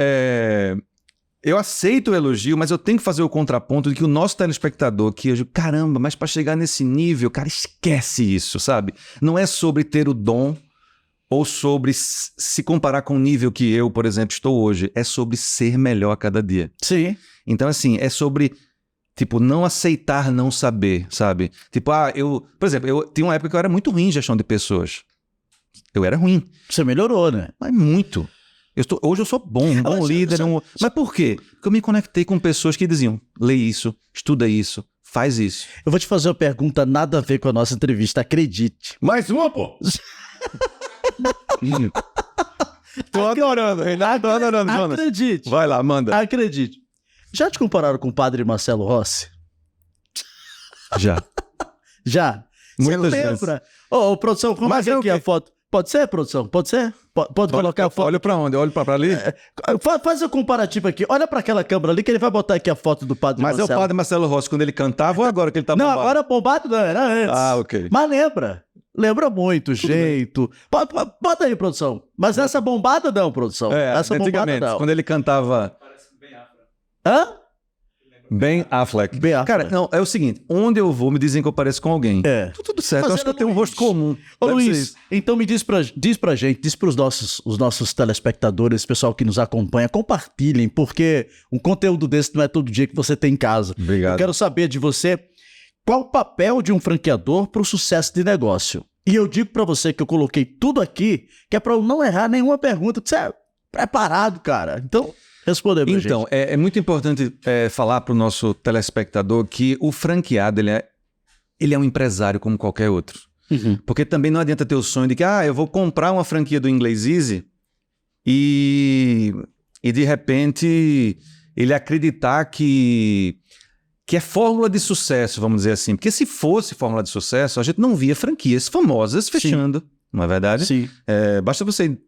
eu aceito o elogio, mas eu tenho que fazer o contraponto de que o nosso telespectador, caramba, mas para chegar nesse nível, cara, esquece isso, sabe? Não é sobre ter o dom ou sobre se comparar com o nível que eu, por exemplo, estou hoje. É sobre ser melhor a cada dia. Sim. Então, assim, é sobre, tipo, não aceitar não saber, sabe? Tipo, por exemplo, eu tinha uma época que eu era muito ruim em gestão de pessoas. Eu era ruim. Você melhorou, né? Mas muito. Hoje eu sou bom, um bom líder. Mas por quê? Porque eu me conectei com pessoas que diziam, lê isso, estuda isso, faz isso. Eu vou te fazer uma pergunta nada a ver com a nossa entrevista, acredite. Mais uma, pô! Tô adorando, Renato. Tô adorando, Jonas. Acredite. Vai lá, manda. Acredite. Já te compararam com o padre Marcelo Rossi? Já. Já? Muitas Você lembra? Ô, produção, como é que é a foto? Pode ser, produção? Pode ser? Pode colocar a foto? Olha pra onde? Olha pra ali? Faz o comparativo aqui. Olha pra aquela câmera ali que ele vai botar aqui a foto do Padre Mas Marcelo. é o Padre Marcelo Rossi quando ele cantava ou agora que ele tá Não, bombado? agora bombado não, era antes. Ah, ok. Mas lembra. Lembra muito o jeito. Bota aí, produção. Mas essa bombada não, produção. Essa bombada antigamente, não. quando ele cantava Hã? Ben Affleck. Ben Affleck. Cara, não, é o seguinte, onde eu vou me dizem que eu pareço com alguém. É. Tudo certo, Mas eu acho que era eu tenho um Luiz. rosto comum. Ô Deve ser Luiz, isso. então me diz pra gente, diz pros os nossos telespectadores, esse pessoal que nos acompanha, compartilhem, porque um conteúdo desse não é todo dia que você tem em casa. Obrigado. Eu quero saber de você qual o papel de um franqueador pro sucesso de negócio. E eu digo pra você que eu coloquei tudo aqui, que é pra eu não errar nenhuma pergunta, que você é preparado, cara. Então, responde aí pra gente. Então, é muito importante falar para o nosso telespectador que o franqueado ele é um empresário como qualquer outro. Uhum. Porque também não adianta ter o sonho de que eu vou comprar uma franquia do Inglês Easy e de repente ele acreditar que é fórmula de sucesso, vamos dizer assim. Porque se fosse fórmula de sucesso, a gente não via franquias famosas fechando, não é verdade? Sim. Basta você ir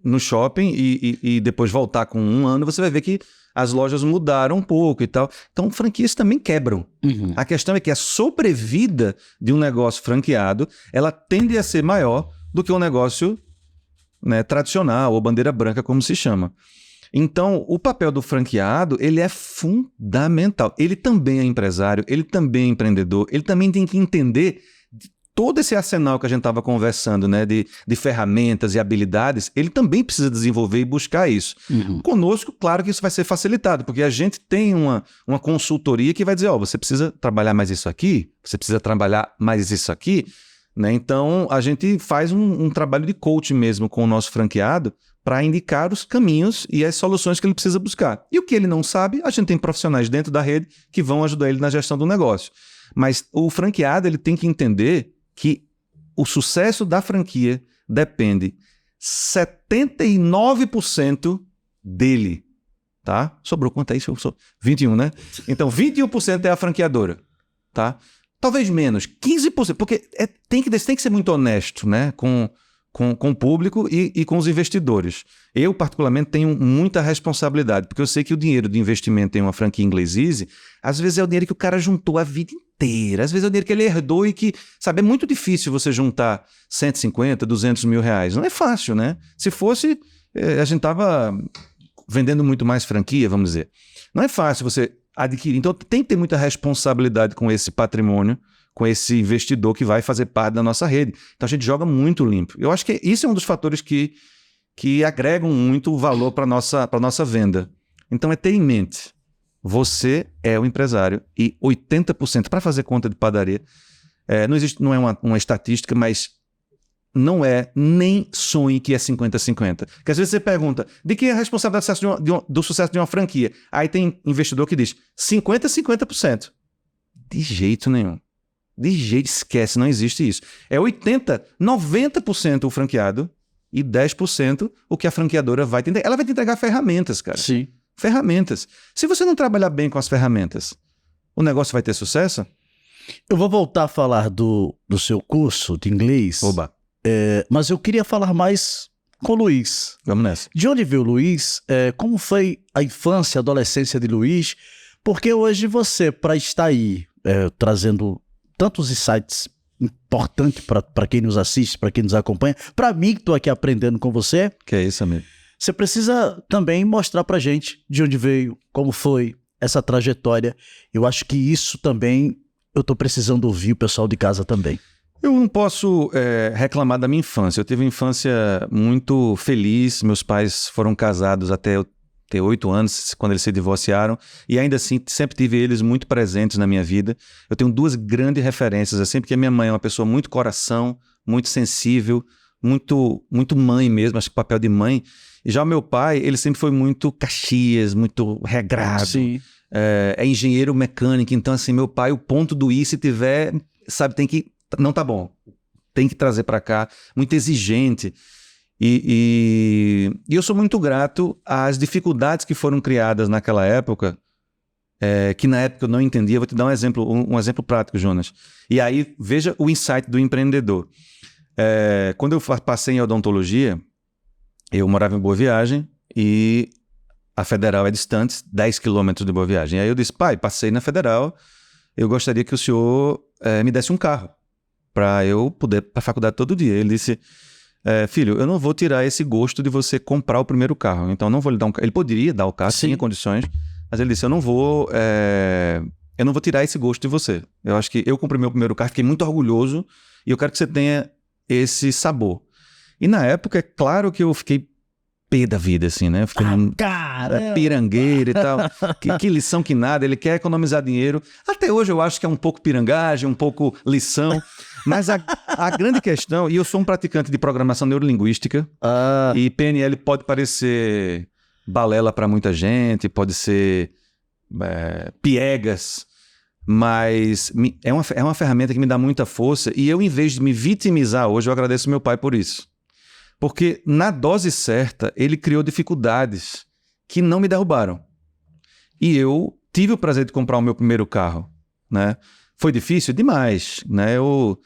no shopping e depois voltar com um ano, você vai ver que as lojas mudaram um pouco e tal. Então, franquias também quebram. Uhum. A questão é que a sobrevida de um negócio franqueado, ela tende a ser maior do que um negócio, né, tradicional ou bandeira branca, como se chama. Então, o papel do franqueado, ele é fundamental. Ele também é empresário, ele também é empreendedor, ele também tem que entender todo esse arsenal que a gente estava conversando, né, de ferramentas e habilidades, ele também precisa desenvolver e buscar isso. Uhum. Conosco, claro que isso vai ser facilitado, porque a gente tem uma consultoria que vai dizer, você precisa trabalhar mais isso aqui, você precisa trabalhar mais isso aqui, né? Então, a gente faz um trabalho de coaching mesmo com o nosso franqueado para indicar os caminhos e as soluções que ele precisa buscar. E o que ele não sabe, a gente tem profissionais dentro da rede que vão ajudar ele na gestão do negócio. Mas o franqueado, ele tem que entender que o sucesso da franquia depende 79% dele, tá? Sobrou quanto é isso? 21, né? Então, 21% é a franqueadora, tá? Talvez menos, 15%, porque tem que ser muito honesto, né? Com o público e com os investidores. Eu, particularmente, tenho muita responsabilidade, porque eu sei que o dinheiro de investimento em uma franquia Inglês Easy, às vezes é o dinheiro que o cara juntou a vida inteira, às vezes é o dinheiro que ele herdou e que, sabe, é muito difícil você juntar 150, 200 mil reais. Não é fácil, né? Se fosse, a gente tava vendendo muito mais franquia, vamos dizer. Não é fácil você adquirir. Então, tem que ter muita responsabilidade com esse patrimônio, com esse investidor que vai fazer parte da nossa rede. Então, a gente joga muito limpo. Eu acho que isso é um dos fatores que agregam muito valor para a nossa venda. Então, é ter em mente, você é o empresário e 80%, para fazer conta de padaria, não é uma estatística, mas não é nem sonhe que é 50-50. Porque às vezes você pergunta, de quem é a responsabilidade do sucesso de uma franquia? Aí tem investidor que diz 50-50%. De jeito nenhum. De jeito, esquece, não existe isso. É 80%, 90% o franqueado e 10% o que a franqueadora vai te entregar. Ela vai te entregar ferramentas, cara. Sim. Ferramentas. Se você não trabalhar bem com as ferramentas, o negócio vai ter sucesso? Eu vou voltar a falar do seu curso de inglês, Oba, mas eu queria falar mais com o Luiz. vamos nessa. De onde veio o Luiz? Como foi a infância, a adolescência de Luiz? Porque hoje você, para estar aí trazendo tantos insights importantes para quem nos assiste, para quem nos acompanha, para mim que estou aqui aprendendo com você, Que é isso, amigo. você precisa também mostrar pra gente de onde veio, como foi essa trajetória. Eu acho que isso também eu tô precisando ouvir o pessoal de casa também. Eu não posso reclamar da minha infância. Eu tive uma infância muito feliz. Meus pais foram casados até eu ter 8 anos, quando eles se divorciaram. E ainda assim, sempre tive eles muito presentes na minha vida. Eu tenho 2 grandes referências, assim, porque a minha mãe é uma pessoa muito coração, muito sensível, muito, muito mãe mesmo, acho que papel de mãe. E já o meu pai, ele sempre foi muito Caxias, muito regrado. Sim. É engenheiro mecânico. Então, assim, meu pai, o ponto do I, se tiver, sabe, tem que... Não tá bom. Tem que trazer para cá. Muito exigente. E eu sou muito grato às dificuldades que foram criadas naquela época, que na época eu não entendia. Vou te dar um exemplo prático, Jonas. E aí, veja o insight do empreendedor. Quando eu passei em odontologia, eu morava em Boa Viagem e a Federal é distante, 10 quilômetros de Boa Viagem. Aí eu disse, pai, passei na Federal, eu gostaria que o senhor me desse um carro para eu poder ir para a faculdade todo dia. Ele disse, filho, eu não vou tirar esse gosto de você comprar o primeiro carro, então não vou lhe dar um carro. Ele poderia dar o carro, tinha condições, mas ele disse, eu não vou tirar esse gosto de você. Eu acho que eu comprei meu primeiro carro, fiquei muito orgulhoso e eu quero que você tenha esse sabor. E na época, é claro que eu fiquei pé da vida, assim, né? Eu fiquei pirangueiro e tal. Que lição que nada, ele quer economizar dinheiro. Até hoje eu acho que é um pouco pirangagem, um pouco lição. Mas a grande questão, e eu sou um praticante de programação neurolinguística, e PNL pode parecer balela para muita gente, pode ser piegas, mas é uma ferramenta que me dá muita força, e eu, em vez de me vitimizar hoje, eu agradeço meu pai por isso. Porque na dose certa, ele criou dificuldades que não me derrubaram. E eu tive o prazer de comprar o meu primeiro carro, né? Foi difícil? Demais, né? Eu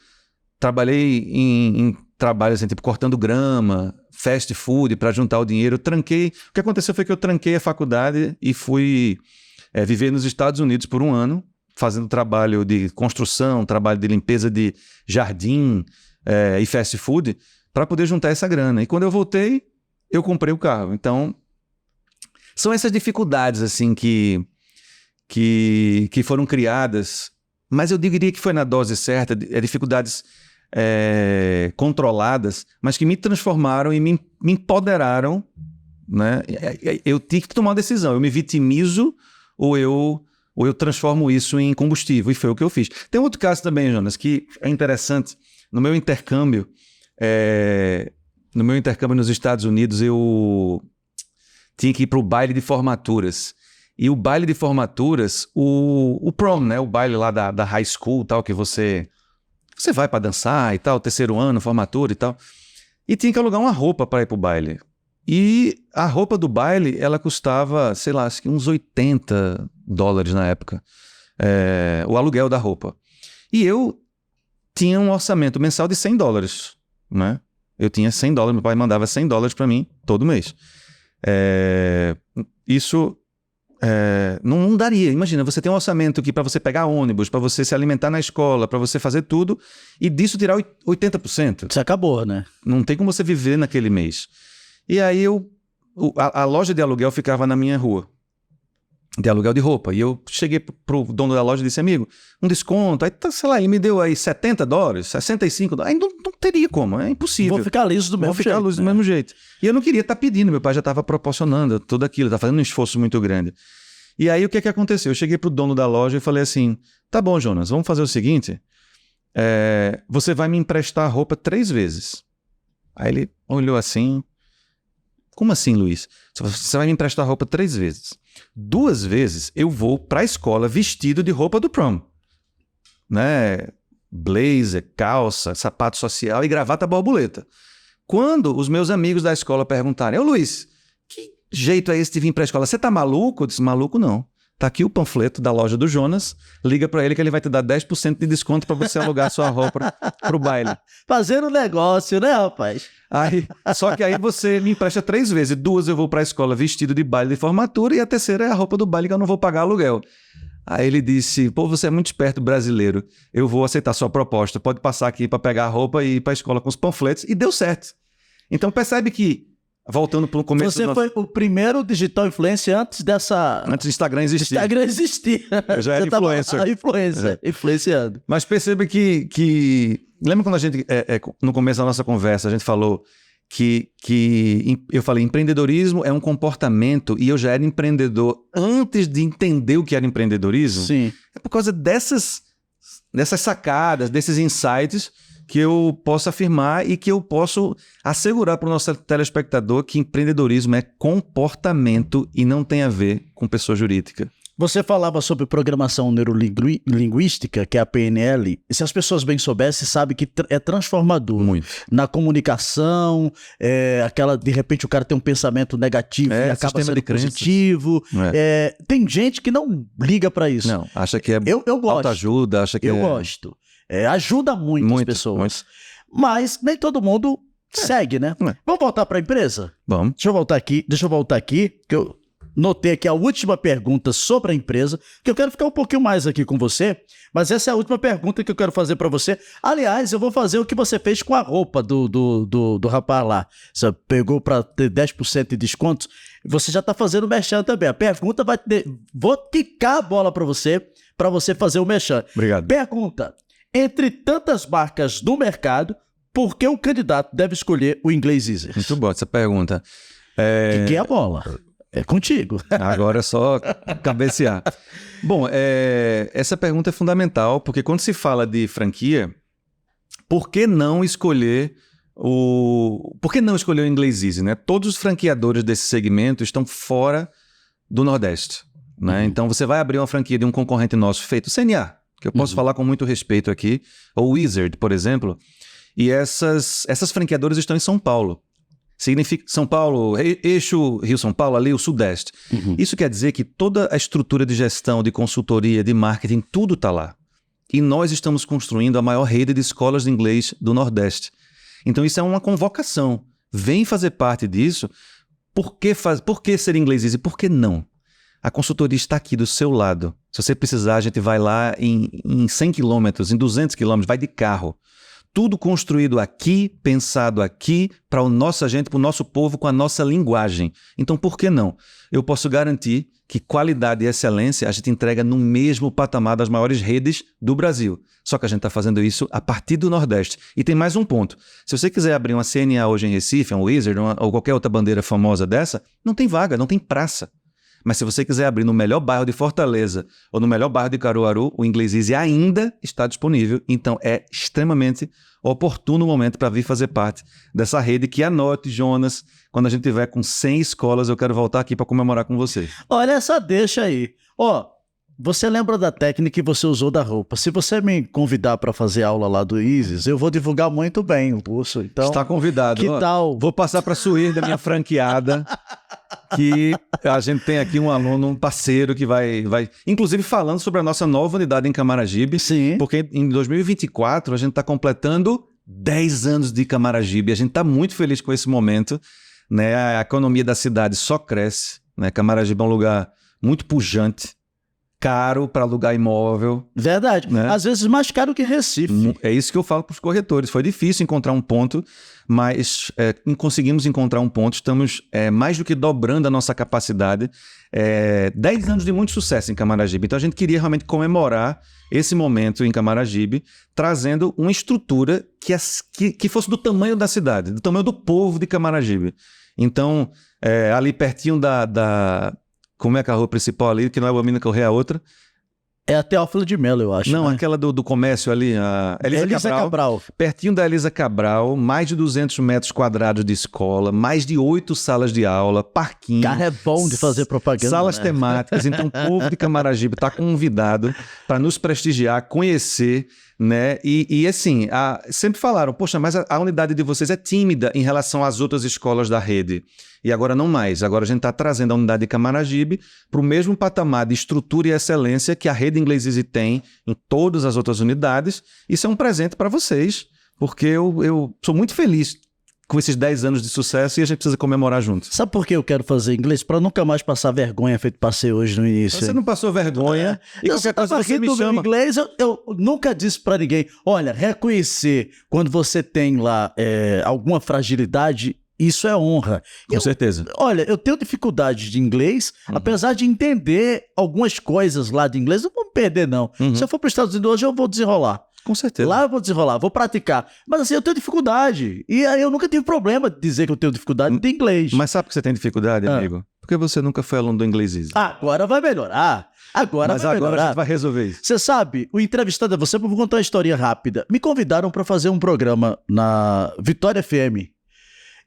trabalhei em trabalhos assim, tipo cortando grama, fast food para juntar o dinheiro. O que aconteceu foi que eu tranquei a faculdade e fui viver nos Estados Unidos por um ano, fazendo trabalho de construção, trabalho de limpeza de jardim e fast food, para poder juntar essa grana. E quando eu voltei, eu comprei o carro. Então, são essas dificuldades assim que foram criadas, mas eu diria que foi na dose certa, dificuldades controladas, mas que me transformaram e me empoderaram, né? Eu tive que tomar uma decisão, eu me vitimizo ou eu transformo isso em combustível, e foi o que eu fiz. Tem outro caso também, Jonas, que é interessante. No meu intercâmbio nos Estados Unidos, eu tinha que ir para o baile de formaturas. E o baile de formaturas, o prom, né? O baile lá da high school, tal, que você vai para dançar e tal, terceiro ano, formatura e tal. E tinha que alugar uma roupa para ir para o baile. E a roupa do baile, ela custava, sei lá, acho que uns $80 na época. O aluguel da roupa. E eu tinha um orçamento mensal de $100. Né? Eu tinha $100, meu pai mandava $100 para mim todo mês. Isso não daria. Imagina, você tem um orçamento aqui para você pegar ônibus, para você se alimentar na escola, para você fazer tudo, e disso tirar 80%. Isso acabou, né? Não tem como você viver naquele mês. E aí a loja de aluguel ficava na minha rua, de aluguel de roupa. E eu cheguei pro dono da loja e disse, amigo, um desconto. Aí, sei lá, ele me deu aí $70, $65. Aí não teria como, é impossível. Vou ficar liso do mesmo jeito. Do mesmo jeito. E eu não queria estar pedindo, meu pai já estava proporcionando tudo aquilo, estava fazendo um esforço muito grande. E aí o que aconteceu? Eu cheguei pro dono da loja e falei assim, tá bom, Jonas, vamos fazer o seguinte, você vai me emprestar a roupa 3 vezes. Aí ele olhou assim, como assim, Luiz? Você vai me emprestar a roupa 3 vezes. 2 vezes eu vou para a escola vestido de roupa do prom, né? Blazer, calça, sapato social e gravata borboleta. Quando os meus amigos da escola perguntarem, ô Luiz, que jeito é esse de vir para a escola? Você tá maluco? Eu disse, maluco não. Tá aqui o panfleto da loja do Jonas, liga para ele que ele vai te dar 10% de desconto para você alugar sua roupa pro baile. Fazendo negócio, né, rapaz? Só que aí você me empresta 3 vezes. 2 eu vou para a escola vestido de baile de formatura e a terceira é a roupa do baile que eu não vou pagar aluguel. Aí ele disse, pô, você é muito esperto, brasileiro, eu vou aceitar sua proposta, pode passar aqui para pegar a roupa e ir para a escola com os panfletos. E deu certo. Então percebe que, voltando para o começo... Você foi o primeiro digital influencer antes do Instagram existir. Eu já era influencer. Influenciando. Mas perceba que... Lembra quando a gente, no começo da nossa conversa, a gente falou que eu falei, empreendedorismo é um comportamento, e eu já era empreendedor antes de entender o que era empreendedorismo? Sim. É por causa dessas sacadas, desses insights, que eu posso afirmar e que eu posso assegurar para o nosso telespectador que empreendedorismo é comportamento e não tem a ver com pessoa jurídica. Você falava sobre programação neurolinguística, que é a PNL, e se as pessoas bem soubessem, sabe que é transformador. Muito. Na comunicação, de repente o cara tem um pensamento negativo e acaba sendo positivo. Tem gente que não liga para isso. Não, acha que é eu gosto. autoajuda, acha que eu gosto. Ajuda muito as pessoas. Muito. mas nem todo mundo segue, né? Vamos voltar para a empresa? Vamos. Deixa eu voltar aqui, que eu notei aqui a última pergunta sobre a empresa, que eu quero ficar um pouquinho mais aqui com você, mas essa é a última pergunta que eu quero fazer para você. Aliás, eu vou fazer o que você fez com a roupa do rapaz lá. Você pegou para ter 10% de desconto, você já está fazendo o merchan também. A pergunta vai ter... Vou quicar a bola para você fazer o merchan. Obrigado. Pergunta: entre tantas marcas do mercado, por que o candidato deve escolher o Inglês Easy? Muito boa essa pergunta. Quiquei a bola. É contigo. Agora é só cabecear. Bom, essa pergunta é fundamental, porque quando se fala de franquia, por que não escolher o Inglês Easy, né? Todos os franqueadores desse segmento estão fora do Nordeste, né? Então você vai abrir uma franquia de um concorrente nosso feito, CNA, que eu posso falar com muito respeito aqui, ou Wizard, por exemplo, e essas franqueadoras estão em São Paulo. Significa São Paulo, eixo Rio-São Paulo, ali o Sudeste. Isso quer dizer que toda a estrutura de gestão, de consultoria, de marketing, tudo está lá. E nós estamos construindo a maior rede de escolas de inglês do Nordeste. Então isso é uma convocação. Vem fazer parte disso. Por que ser Inglês Easy? Por que não? A consultoria está aqui do seu lado. Se você precisar, a gente vai lá em 100 quilômetros, em 200 quilômetros, vai de carro. Tudo construído aqui, pensado aqui, para a nossa gente, para o nosso povo, com a nossa linguagem. Então, por que não? Eu posso garantir que qualidade e excelência a gente entrega no mesmo patamar das maiores redes do Brasil. Só que a gente está fazendo isso a partir do Nordeste. E tem mais um ponto. Se você quiser abrir uma CNA hoje em Recife, um Wizard ou qualquer outra bandeira famosa dessa, não tem vaga, não tem praça. Mas se você quiser abrir no melhor bairro de Fortaleza ou no melhor bairro de Caruaru, o Inglês Easy ainda está disponível. Então é extremamente oportuno o momento para vir fazer parte dessa rede que, anote, Jonas, quando a gente tiver com 100 escolas, eu quero voltar aqui para comemorar com você. Olha essa deixa aí. Você lembra da técnica que você usou da roupa? Se você me convidar para fazer aula lá do Isis, eu vou divulgar muito bem o curso. Então, está convidado. Que tal? Vou passar para a Suir da minha franqueada, que a gente tem aqui um aluno, um parceiro que vai... Inclusive falando sobre a nossa nova unidade em Camaragibe. Sim. Porque em 2024 a gente está completando 10 anos de Camaragibe. A gente está muito feliz com esse momento, né? A economia da cidade só cresce, né? Camaragibe é um lugar muito pujante, caro para alugar imóvel. Verdade. Né? Às vezes mais caro que Recife. É isso que eu falo para os corretores. Foi difícil encontrar um ponto, mas conseguimos encontrar um ponto. Estamos mais do que dobrando a nossa capacidade. 10 anos de muito sucesso em Camaragibe. Então a gente queria realmente comemorar esse momento em Camaragibe, trazendo uma estrutura que fosse do tamanho da cidade, do tamanho do povo de Camaragibe. Então, ali pertinho como é que é a rua principal ali, que não é a Mina Correia, a outra? É a Teófilo de Melo, eu acho. Não, né? aquela do comércio ali, a Elisa Cabral. Pertinho da Elisa Cabral, mais de 200 metros quadrados de escola, mais de 8 salas de aula, parquinho. Cara, é bom de fazer propaganda. Salas né? temáticas. Então, o povo de Camaragibe está convidado para nos prestigiar, conhecer, né? E assim, sempre falaram, poxa, mas a unidade de vocês é tímida em relação às outras escolas da rede. E agora não mais. Agora a gente está trazendo a unidade de Camaragibe para o mesmo patamar de estrutura e excelência que a rede Inglês Easy tem em todas as outras unidades. Isso é um presente para vocês, porque eu sou muito feliz com esses 10 anos de sucesso e a gente precisa comemorar juntos. Sabe por que eu quero fazer inglês? Para nunca mais passar vergonha feito passei hoje no início. Você não passou vergonha e qualquer coisa você me chama. Inglês, eu nunca disse para ninguém, olha, reconhecer quando você tem lá alguma fragilidade, isso é honra. Com certeza. Olha, eu tenho dificuldade de inglês, apesar de entender algumas coisas lá de inglês, não vou me perder não. Se eu for para os Estados Unidos hoje, eu vou desenrolar. Com certeza. Lá eu vou desenrolar, vou praticar. Mas assim, eu tenho dificuldade. E aí eu nunca tive problema de dizer que eu tenho dificuldade de inglês. Mas sabe por que você tem dificuldade, amigo? Porque você nunca foi aluno do Inglês Easy. Agora vai melhorar. Agora a gente vai resolver isso. Você sabe, o entrevistado é você, vou contar uma historinha rápida. Me convidaram para fazer um programa na Vitória FM.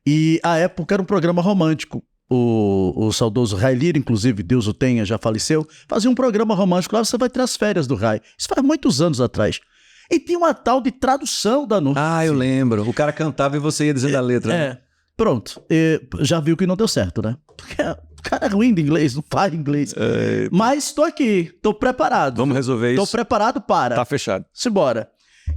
E à época era um programa romântico. O saudoso Ray Lira, inclusive, Deus o tenha, já faleceu, fazia um programa romântico lá, você vai ter as férias do Ray. Isso faz muitos anos atrás. E tinha uma tal de tradução da noite. Ah, eu lembro. O cara cantava e você ia dizendo a letra. Né? Pronto. Já viu que não deu certo, né? Porque o cara é ruim de inglês, não fala inglês. Mas estou aqui, estou preparado. Vamos resolver isso. Estou preparado para. Tá fechado. Simbora.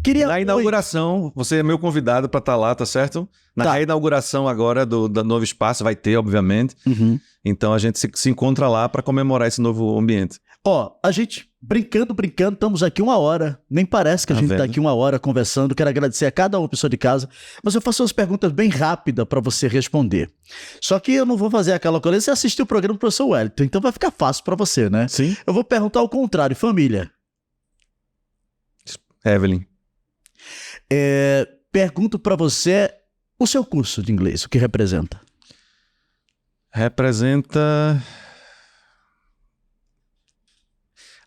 Queria Na inauguração, você é meu convidado para estar lá, tá certo? Na reinauguração agora do novo espaço, vai ter, obviamente. Uhum. Então a gente se encontra lá para comemorar esse novo ambiente. Ó, a gente brincando, estamos aqui 1 hora. Nem parece que a Tá gente tá vendo? aqui 1 hora conversando. Quero agradecer a cada uma pessoa de casa. Mas eu faço umas perguntas bem rápidas para você responder. Só que eu não vou fazer aquela coisa. Você assistiu o programa do professor Wellington, então vai ficar fácil para você, né? Sim. Eu vou perguntar ao contrário. Família. Evelyn. Pergunto para você o seu curso de inglês, o que representa? Representa...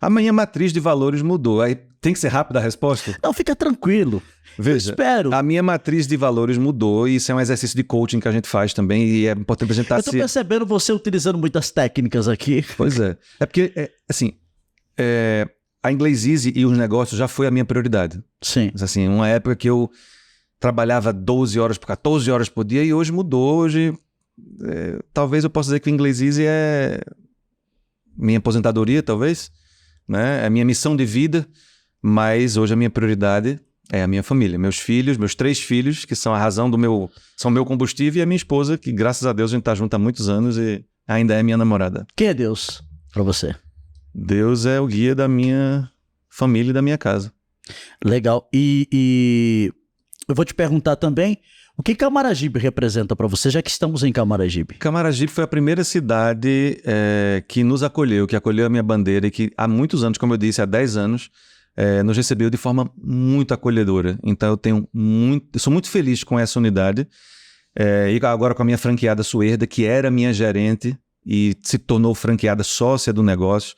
A minha matriz de valores mudou. Aí tem que ser rápida a resposta? Não, fica tranquilo. Veja, Espero. a minha matriz de valores mudou e isso é um exercício de coaching que a gente faz também e é importante a gente estar Eu tô percebendo você utilizando muitas técnicas aqui. Pois é. É porque, a Inglês Easy e os negócios já foi a minha prioridade. Sim. Mas, assim, uma época que eu trabalhava 12 horas por 14 horas por dia e hoje mudou. Hoje, talvez eu possa dizer que o Inglês Easy é minha aposentadoria, talvez, né? É minha missão de vida, mas hoje a minha prioridade é a minha família, meus filhos, meus 3 filhos, que são a razão são meu combustível, e a minha esposa, que graças a Deus a gente tá junto há muitos anos e ainda é minha namorada. Quem é Deus para você? Deus é o guia da minha família e da minha casa. Legal. E eu vou te perguntar também, o que Camaragibe representa para você, já que estamos em Camaragibe? Camaragibe foi a primeira cidade que nos acolheu, que acolheu a minha bandeira e que há muitos anos, como eu disse, há 10 anos, nos recebeu de forma muito acolhedora. Então eu sou muito feliz com essa unidade. E agora com a minha franqueada Suerda, que era minha gerente e se tornou franqueada sócia do negócio.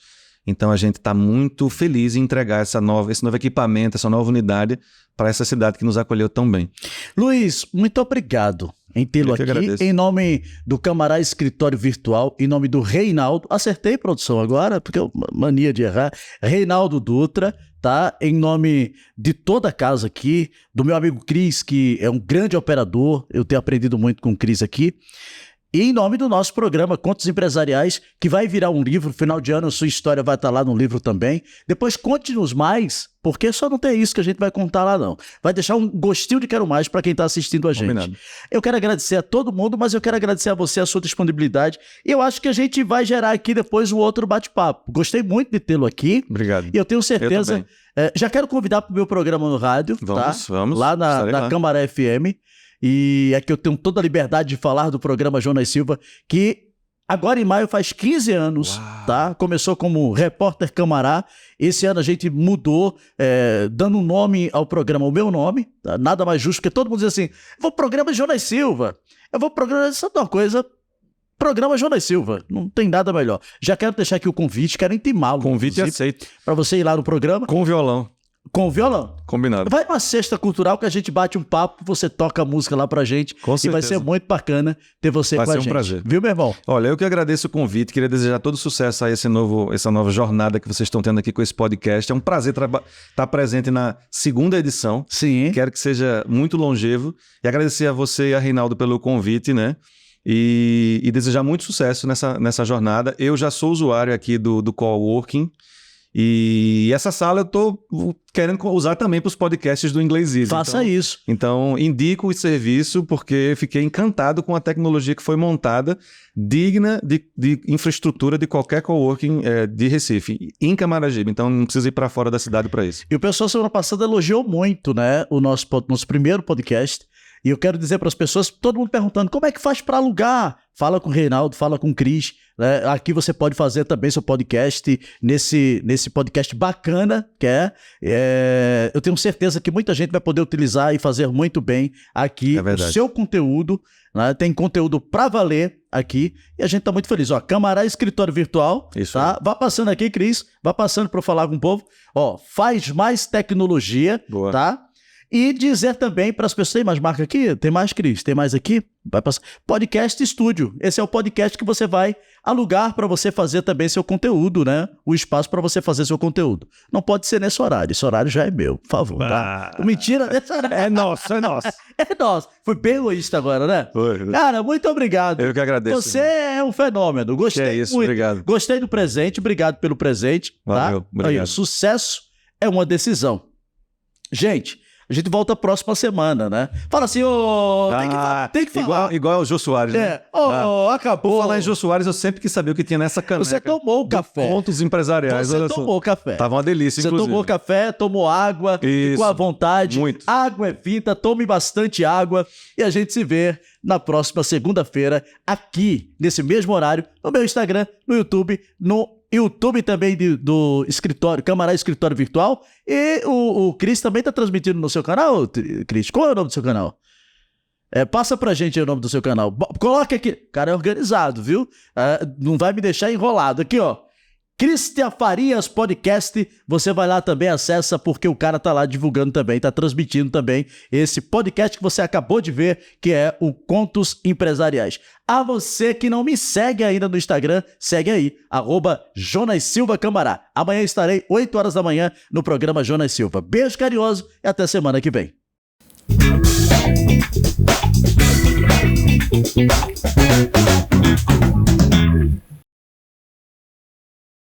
Então a gente está muito feliz em entregar esse novo equipamento, essa nova unidade para essa cidade que nos acolheu tão bem. Luiz, muito obrigado em tê-lo aqui. Agradeço. Em nome do Camará Escritório Virtual, em nome do Reinaldo, acertei, produção, agora, porque eu mania de errar, Reinaldo Dutra, tá? Em nome de toda a casa aqui, do meu amigo Cris, que é um grande operador, eu tenho aprendido muito com o Cris aqui. E em nome do nosso programa Contos Empresariais, que vai virar um livro, final de ano a sua história vai estar lá no livro também. Depois conte-nos mais, porque só não tem isso que a gente vai contar lá não. Vai deixar um gostinho de quero mais para quem está assistindo a gente. Combinado. Eu quero agradecer a todo mundo, mas eu quero agradecer a você a sua disponibilidade. E eu acho que a gente vai gerar aqui depois um outro bate-papo. Gostei muito de tê-lo aqui. Obrigado. E eu tenho Eu certeza... também. Já quero convidar para o meu programa no rádio, Vamos, tá? vamos. Lá na Estarei lá. Câmara FM. E aqui eu tenho toda a liberdade de falar do programa Jonas Silva, que agora em maio faz 15 anos, Uau. tá? Começou como repórter Camará. Esse ano a gente mudou, dando um nome ao programa, o meu nome, tá? Nada mais justo, porque todo mundo diz assim, eu vou pro programa Jonas Silva, eu vou pro programa, sabe uma coisa... Programa Jonas Silva, não tem nada melhor. Já quero deixar aqui o convite, quero intimá-lo. Convite inclusive, aceito. para você ir lá no programa Com violão. com o violão. Combinado. Vai uma sexta cultural que a gente bate um papo, você toca a música lá pra gente. Com E vai certeza. ser muito bacana ter você Vai com a ser um gente. prazer. Viu, meu irmão? Olha, eu que agradeço o convite, queria desejar todo sucesso a essa nova jornada que vocês estão tendo aqui com esse podcast. É um prazer estar presente na 2ª edição. Sim. Quero que seja muito longevo. E agradecer a você e a Reinaldo pelo convite, né? E desejar muito sucesso nessa jornada. Eu já sou usuário aqui do Coworking. E essa sala eu tô querendo usar também para os podcasts do Inglês Easy. Faça isso. Então, indico o serviço porque fiquei encantado com a tecnologia que foi montada, digna de infraestrutura de qualquer coworking de Recife, em Camaragibe. Então, não precisa ir para fora da cidade para isso. E o pessoal semana passada elogiou muito, né, o nosso primeiro podcast. E eu quero dizer para as pessoas, todo mundo perguntando, como é que faz para alugar? Fala com o Reinaldo, fala com o Cris. Né? Aqui você pode fazer também seu podcast nesse podcast bacana, que eu tenho certeza que muita gente vai poder utilizar e fazer muito bem aqui o seu conteúdo. Né? Tem conteúdo para valer aqui e a gente tá muito feliz. Ó, Camará Escritório Virtual, Isso tá? aí. Vá passando aqui, Cris, vá passando para eu falar com o povo. Ó, faz mais tecnologia, Boa. tá? E dizer também para as pessoas, tem mais marca aqui? Tem mais, Cris? Tem mais aqui? Vai passar. Podcast Estúdio. Esse é o podcast que você vai alugar para você fazer também seu conteúdo, né? O espaço para você fazer seu conteúdo. Não pode ser nesse horário. Esse horário já é meu, por favor, tá? Mentira, esse horário É nosso, é nosso. é nosso. Foi bem egoísta agora, né? Foi. Cara, muito obrigado. Eu que agradeço. Você é um fenômeno. Gostei Que é isso, muito. obrigado. Gostei do presente. Obrigado pelo presente. Valeu, tá? obrigado. Aí, sucesso é uma decisão. Gente, A gente volta próxima semana, né? Fala assim, ô... tem que falar. Igual o Jô Soares, né? Acabou. Por falar em Jô Soares, eu sempre quis saber o que tinha nessa caneca. Você tomou o café. Pontos empresariais, Você olha tomou café. Tava uma delícia, Você inclusive. tomou café, tomou água, ficou à vontade. Muito. Água é vida, tome bastante água. E a gente se vê na próxima segunda-feira, aqui, nesse mesmo horário, no meu Instagram, no YouTube, no YouTube também do escritório, Camará Escritório Virtual. E o Cris também tá transmitindo no seu canal, Cris. Qual é o nome do seu canal? Passa pra gente aí o nome do seu canal. Coloca aqui. O cara é organizado, viu? Não vai me deixar enrolado. Aqui, ó. Cristian Farias Podcast, você vai lá também, acessa, porque o cara tá lá divulgando também, tá transmitindo também esse podcast que você acabou de ver, que é o Contos Empresariais. A você que não me segue ainda no Instagram, segue aí, @Jonas Silva Camará. Amanhã estarei 8 horas da manhã no programa Jonas Silva. Beijo carinhoso e até semana que vem.